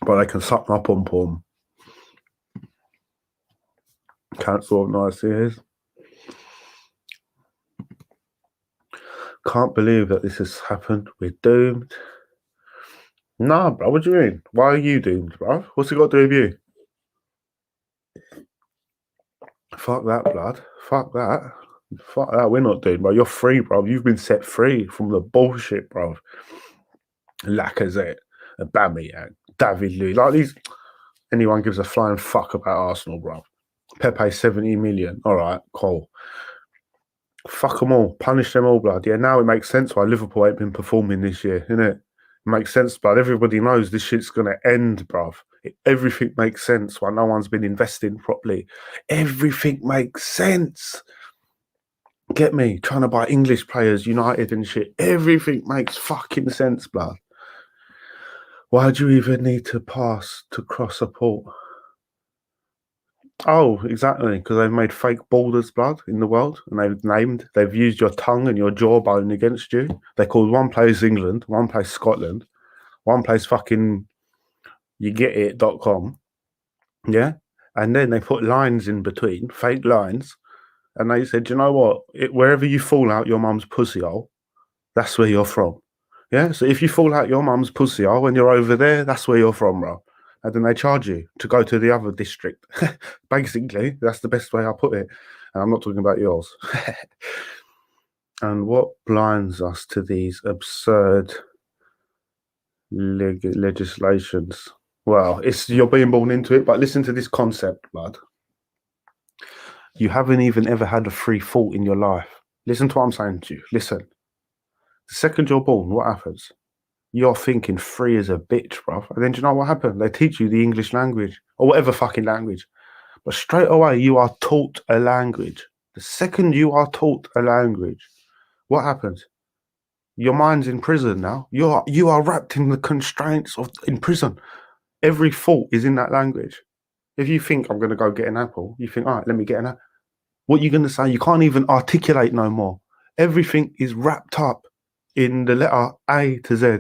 But they can suck my pom-pom. Cancel of nice ears. Can't believe that this has happened. We're doomed. Nah, bro, what do you mean? Why are you doomed, bro? What's it got to do with you? Fuck that, blood. Fuck that. Fuck that. We're not doomed, bro. You're free, bro. You've been set free from the bullshit, bro. Lacazette, Aubameyang, David Luiz. Like these, anyone gives a flying fuck about Arsenal, bro. Pepe 70 million. All right, cool. Fuck them all. Punish them all, blood. Yeah, now it makes sense why Liverpool ain't been performing this year, innit? It makes sense, blood. Everybody knows this shit's going to end, bruv. Everything makes sense why no one's been investing properly. Everything makes sense. Get me? Trying to buy English players, United and shit. Everything makes fucking sense, blood. Why do you even need to pass to cross a port? Oh, exactly, because they've made fake borders, blood, in the world, and they've used your tongue and your jawbone against you. They called one place England, one place Scotland, one place fucking yougetit.com, yeah? And then they put lines in between, fake lines, and they said, you know what? Wherever you fall out your mum's pussy hole, that's where you're from. Yeah? So if you fall out your mum's pussy hole when you're over there, that's where you're from, bro. And then they charge you to go to the other district. Basically, that's the best way I put it. And I'm not talking about yours. And what blinds us to these absurd legislations? Well, you're being born into it, but listen to this concept, blood. You haven't even ever had a free thought in your life. Listen to what I'm saying to you. Listen. The second you're born, what happens? You're thinking free as a bitch, bruv. And then do you know what happened? They teach you the English language or whatever fucking language. But straight away, you are taught a language. The second you are taught a language, what happens? Your mind's in prison now. You are wrapped in the constraints of in prison. Every thought is in that language. If you think I'm going to go get an apple, you think, all right, let me get an apple. What are you going to say? You can't even articulate no more. Everything is wrapped up in the letter A to Z.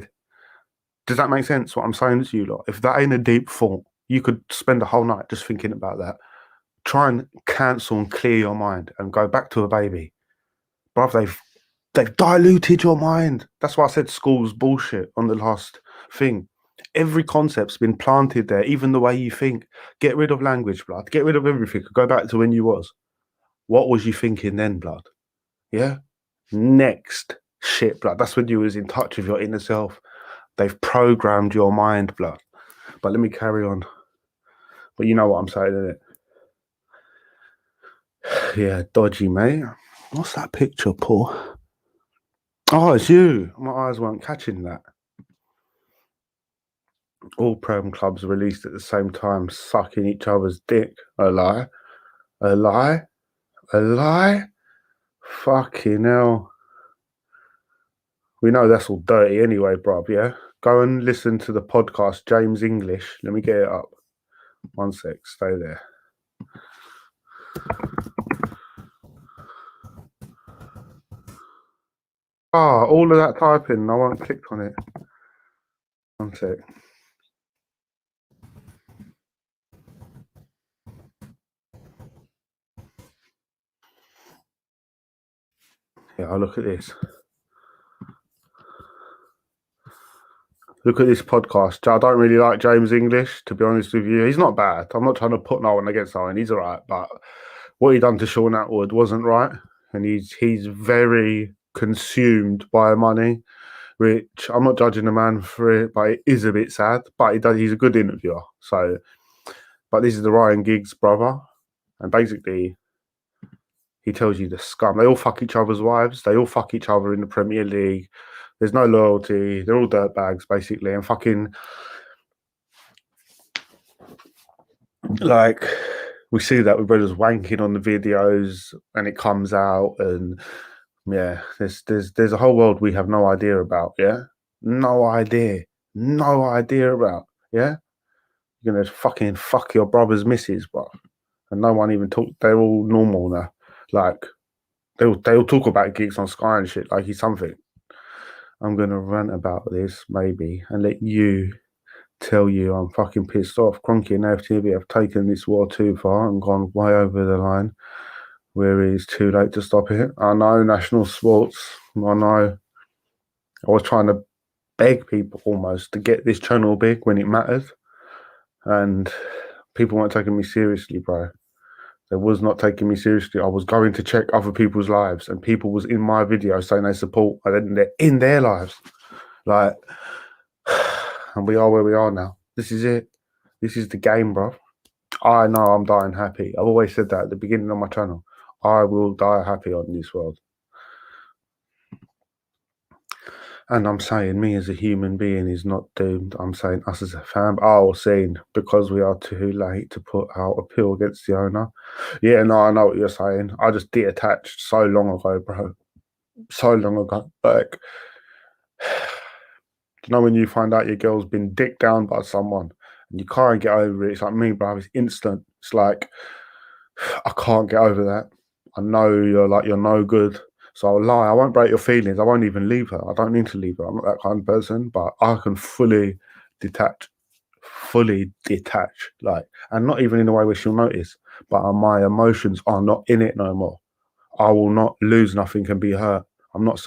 Does that make sense, what I'm saying to you lot? If that ain't a deep thought, you could spend a whole night just thinking about that. Try and cancel and clear your mind and go back to a baby. Bruv, they've diluted your mind. That's why I said school's bullshit on the last thing. Every concept's been planted there, even the way you think. Get rid of language, blood. Get rid of everything. Go back to when you was. What was you thinking then, blood? Yeah? Next. Shit, blood. That's when you was in touch with your inner self. They've programmed your mind, blood. But let me carry on. But you know what I'm saying, innit? Yeah, dodgy, mate. What's that picture, Paul? Oh, it's you. My eyes weren't catching that. All Prem clubs released at the same time, sucking each other's dick. A lie? A lie? A lie? Fucking hell. We know that's all dirty anyway, bruv, yeah? Go and listen to the podcast, James English. Let me get it up. One sec, stay there. All of that typing, I won't click on it. One sec. Yeah, I'll look at this. Look at this podcast. I don't really like James English, to be honest with you. He's not bad. I'm not trying to put no one against no one. He's all right. But what he done to Sean Atwood wasn't right. And he's very consumed by money, which I'm not judging the man for it, but it is a bit sad. But he's a good interviewer. So, but this is the Ryan Giggs brother. And basically, he tells you the scum. They all fuck each other's wives. They all fuck each other in the Premier League. There's no loyalty. They're all dirtbags, basically. And fucking, like, we see that with brothers wanking on the videos and it comes out. And, yeah, there's a whole world we have no idea about, yeah? No idea about, yeah? You're going to fucking fuck your brother's missus, bro. And no one even talk. They're all normal now. Like, they'll talk about Giggs on Sky and shit like he's something. I'm going to rant about this, maybe, and let you tell you I'm fucking pissed off. KROENKE and FTV have taken this war too far and gone way over the line where it's too late to stop it. I know national sports I know. I was trying to beg people almost to get this channel big when it mattered, and people weren't taking me seriously, bro. They was not taking me seriously. I was going to check other people's lives, and people was in my video saying they support, and then they're in their lives. Like, and we are where we are now. This is it. This is the game, bro. I know I'm dying happy. I've always said that at the beginning of my channel. I will die happy on this world. And I'm saying me as a human being is not doomed. I'm saying us as a fam. Oh, saying because we are too late to put out a appeal against the owner. Yeah, no, I know what you're saying. I just detached so long ago, bro. So long ago. Like, you know when you find out your girl's been dicked down by someone and you can't get over it? It's like me, bro. It's instant. It's like, I can't get over that. I know you're no good. So I'll lie. I won't break your feelings. I won't even leave her. I don't need to leave her. I'm not that kind of person. But I can fully detach, like, and not even in a way where she'll notice. But my emotions are not in it no more. I will not lose nothing and be hurt. I'm not.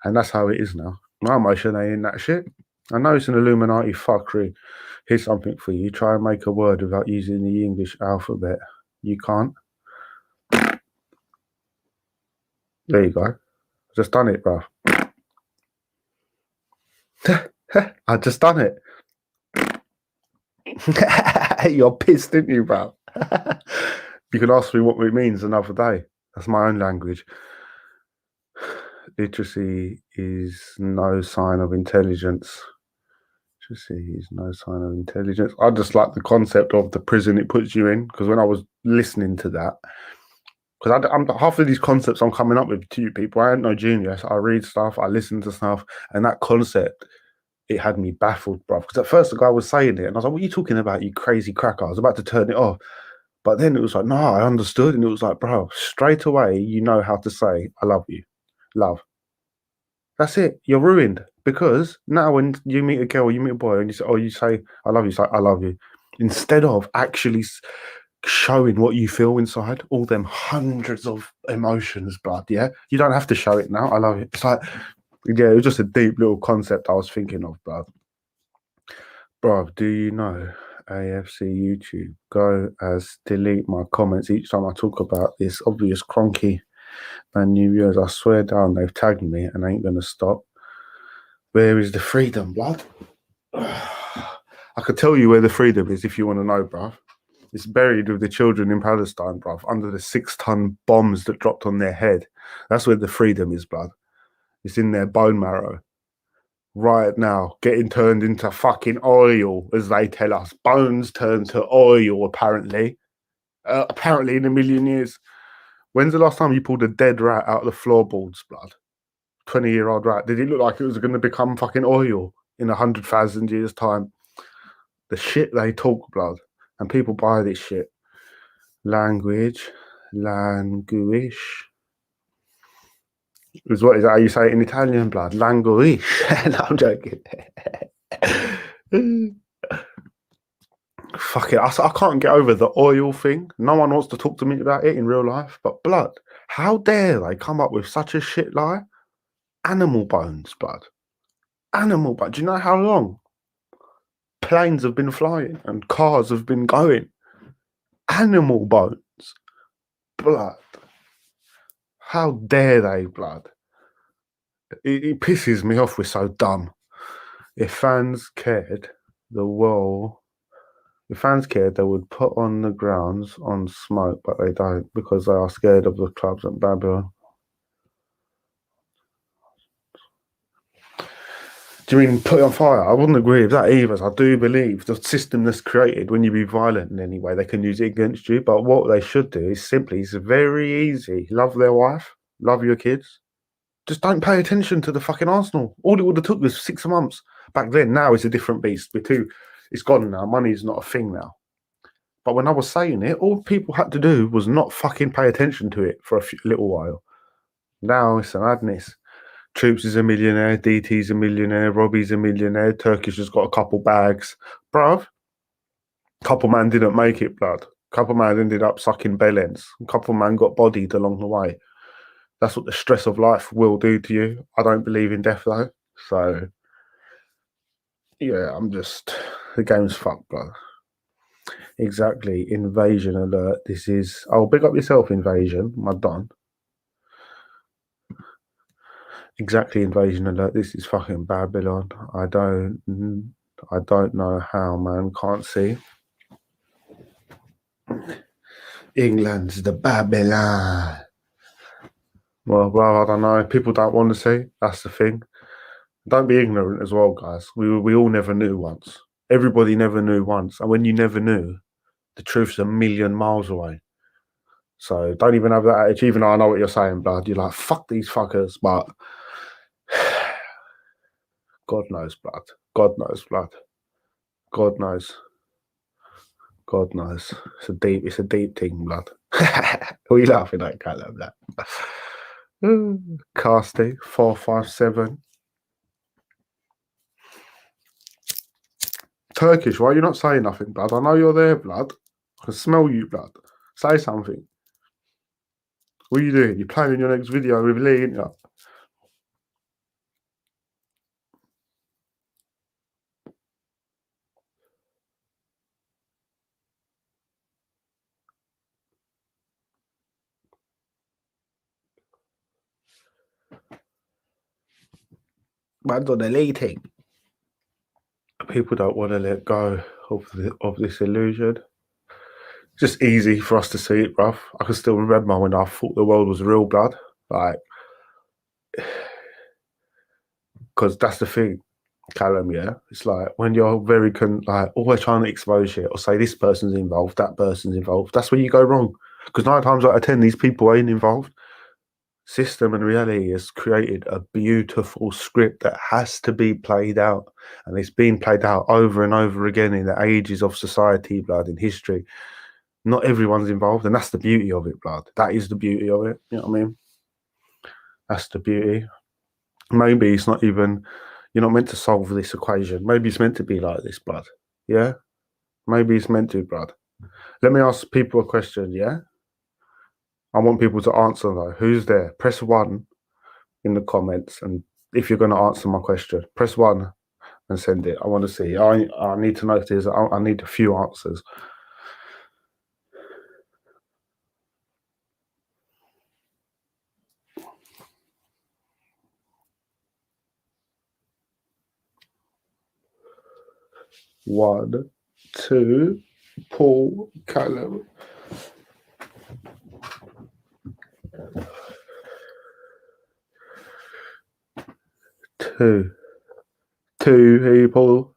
And that's how it is now. My emotion ain't in that shit. I know it's an Illuminati fuckery. Here's something for you. Try and make a word without using the English alphabet. You can't. There you go. I just done it, bro. I just done it. You're pissed, didn't you, bro? You can ask me what it means another day. That's my own language. Literacy is no sign of intelligence. Literacy is no sign of intelligence. I just like the concept of the prison it puts you in, because when I was listening to that, because I'm half of these concepts I'm coming up with to you people. I ain't no genius. I read stuff, I listen to stuff, and that concept, it had me baffled, bro. Because at first the guy was saying it, and I was like, "What are you talking about, you crazy cracker?" I was about to turn it off, but then it was like, "No, I understood," and it was like, "Bro, straight away, you know how to say I love you, love." That's it. You're ruined, because now when you meet a girl, you meet a boy, and you say I love you, say I love you, instead of actually showing what you feel inside, all them hundreds of emotions, blood. Yeah, you don't have to show it now. I love it. It's like, yeah, it was just a deep little concept I was thinking of, bruv. Bruv, do you know AFC YouTube go as delete my comments each time I talk about this obvious cronky and New Year's? I swear down, they've tagged me and ain't gonna stop. Where is the freedom, blood? I could tell you where the freedom is if you want to know, bruv. It's buried with the children in Palestine, bruv, under the 6-ton bombs that dropped on their head. That's where the freedom is, blood. It's in their bone marrow. Right now, getting turned into fucking oil, as they tell us. Bones turned to oil, apparently. Apparently in a million years. When's the last time you pulled a dead rat out of the floorboards, blood? 20-year-old rat. Did it look like it was going to become fucking oil in 100,000 years' time? The shit they talk, blood. And people buy this shit. Language. Is what is that how you say it in Italian, blood? Language. No, I'm joking. Fuck it. I can't get over the oil thing. No one wants to talk to me about it in real life. But blood, how dare they come up with such a shit lie? Animal bones, blood. Animal bones. Do you know how long planes have been flying and cars have been going? Animal bones. Blood. How dare they, blood? It pisses me off. We're so dumb. If fans cared, they would put on the grounds on smoke, but they don't, because they are scared of the clubs at Babylon. Do you mean put it on fire? I wouldn't agree with that either. I do believe the system that's created, when you be violent in any way, they can use it against you. But what they should do is simply, it's very easy. Love their wife, love your kids. Just don't pay attention to the fucking Arsenal. All it would have took was 6 months back then. Now it's a different beast. It's gone now. Money's not a thing now. But when I was saying it, all people had to do was not fucking pay attention to it for a little while. Now it's a madness. Troops is a millionaire, DT's a millionaire, Robbie's a millionaire, Turkish has got a couple bags. Bruv, couple man didn't make it, blood. Couple man ended up sucking bell ends. Couple man got bodied along the way. That's what the stress of life will do to you. I don't believe in death though. So yeah, the game's fucked, bro. Exactly. Invasion alert. This is big up yourself, Invasion, my don. Exactly, Invasion alert. This is fucking Babylon. I don't know how, man. Can't see. England's the Babylon. Well, I don't know. People don't want to see. That's the thing. Don't be ignorant as well, guys. We all never knew once. Everybody never knew once. And when you never knew, the truth's a million miles away. So don't even have that attitude. Even though I know what you're saying, blood. You're like, fuck these fuckers. But God knows, blood. God knows, blood. God knows. God knows. It's a deep thing, blood. What are you laughing at, Callum? That Casty 457. Turkish, why are you not saying nothing, blood? I know you're there, blood. I can smell you, blood. Say something. What are you doing? You're planning your next video with Lee, ain't you? Man's on the Lee thing. People don't want to let go of this illusion. It's just easy for us to see it, bruv. I can still remember when I thought the world was real, blood. Like, because that's the thing, Callum, yeah? It's like when you're very, always trying to expose shit or say this person's involved, that person's involved, that's where you go wrong. Because 9 times out of 10, these people ain't involved. System and reality has created a beautiful script that has to be played out. And it's been played out over and over again in the ages of society, blood, in history. Not everyone's involved, and that's the beauty of it, blood. That is the beauty of it. You know what I mean? That's the beauty. Maybe it's not even, you're not meant to solve this equation. Maybe it's meant to be like this, blood. Yeah? Maybe it's meant to, blood. Let me ask people a question, yeah? I want people to answer though. Who's there? Press 1 in the comments, and if you're going to answer my question, press 1 and send it. I want to see. I need to know if there's. I need a few answers. One, 2, Paul, Callum. 2 people.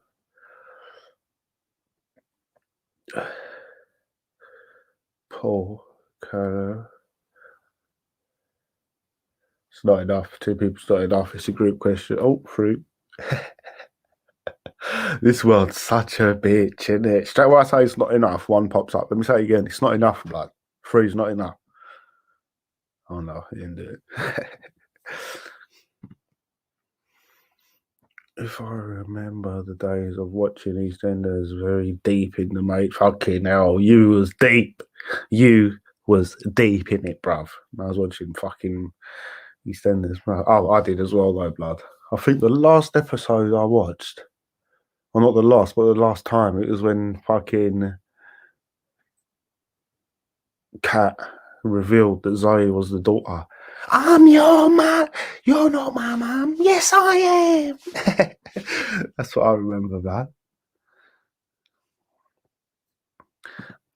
Paul, Callum. It's not enough. 2 people's not enough. It's a group question. Oh, 3. This world's such a bitch, isn't it? Straight away I say it's not enough, 1 pops up. Let me say it again. It's not enough, blood. 3's not enough. Oh no, he didn't do it. If I remember the days of watching EastEnders very deep in the mate, fucking hell, you was deep. You was deep in it, bruv. I was watching fucking EastEnders, bruv. Oh, I did as well, though, blood. I think the last episode I watched, well, not the last, but the last time, it was when fucking Kat revealed that Zoe was the daughter. I'm your man. You're not my mum. Yes, I am. That's what I remember, man.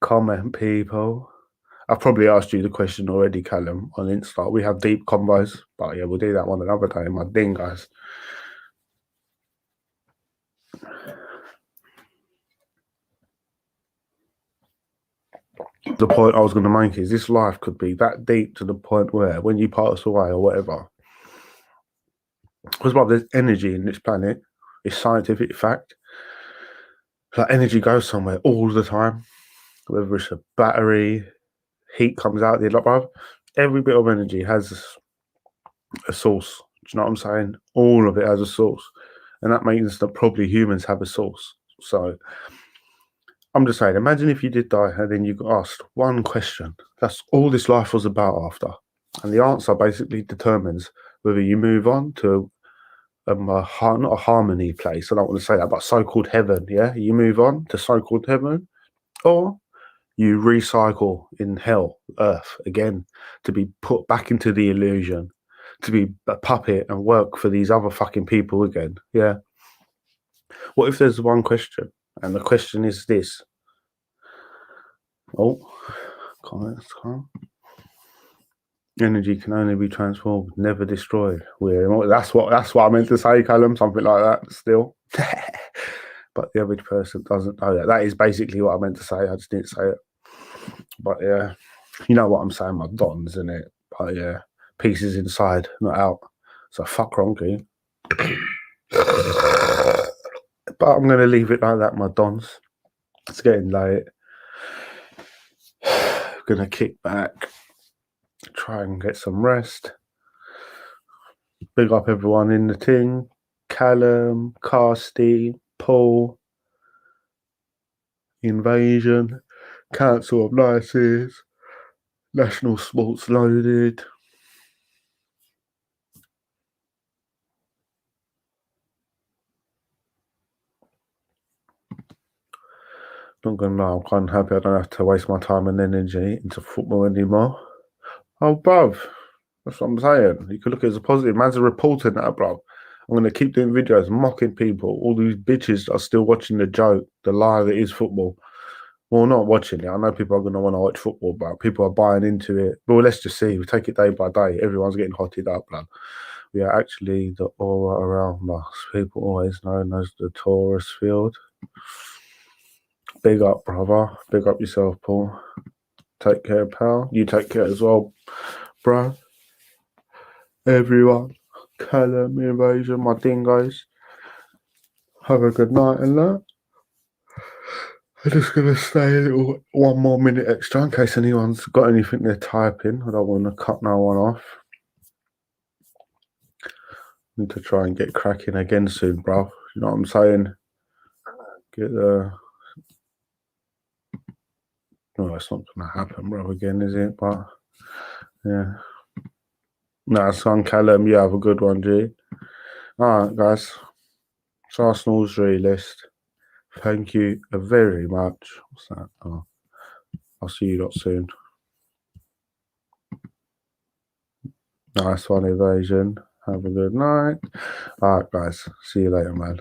Comment, people. I've probably asked you the question already, Callum, on Insta. We have deep combos, but yeah, we'll do that one another day. My ding, guys. The point I was going to make is this life could be that deep to the point where when you pass away or whatever, because there's energy in this planet, it's scientific fact. Like energy goes somewhere all the time, whether it's a battery, heat comes out the lot. Every bit of energy has a source. Do you know what I'm saying? All of it has a source, and that means that probably humans have a source. So I'm just saying, imagine if you did die and then you got asked one question. That's all this life was about after. And the answer basically determines whether you move on to not a harmony place. I don't want to say that, but so-called heaven. Yeah, you move on to so-called heaven, or you recycle in hell, earth again, to be put back into the illusion, to be a puppet and work for these other fucking people again. Yeah. What if there's one question, and the question is this? Oh, comments, calm. Energy can only be transformed, never destroyed. Weird. That's what I meant to say, Callum. Something like that. Still, but the average person doesn't know that. That is basically what I meant to say. I just didn't say it. But yeah, you know what I'm saying. My dons, isn't it? But yeah, pieces inside, not out. So fuck KROENKE. But I'm gonna leave it like that. My dons. It's getting late. Gonna kick back. Try and get some rest. Big up everyone in the thing. Callum, Carsty, Paul, Invasion, Council of Nices, National Sports Loaded. Not gonna lie, I'm kind of happy I don't have to waste my time and energy into football anymore. Oh, bruv. That's what I'm saying. You could look at it as a positive. Man's a reporter now, bruv. I'm going to keep doing videos, mocking people. All these bitches are still watching the joke, the lie that is football. Well, not watching it. I know people are going to want to watch football, but people are buying into it. Well, let's just see. We take it day by day. Everyone's getting hotted up, bruv. We are actually the aura around us. People always known as the Taurus field. Big up, brother. Big up yourself, Paul. Take care, pal. You take care as well, bro. Everyone. Callum, Invasion, my dingoes. Have a good night and that. I'm just going to stay one more minute extra in case anyone's got anything they're typing. I don't want to cut no one off. Need to try and get cracking again soon, bro. You know what I'm saying? Get the... No, it's not going to happen, bro, again, is it? But, yeah. Nice one, Callum. You have a good one, G. All right, guys. It's Arsenal's realist. Thank you very much. What's that? Oh, I'll see you lot soon. Nice one, Invasion. Have a good night. All right, guys. See you later, man.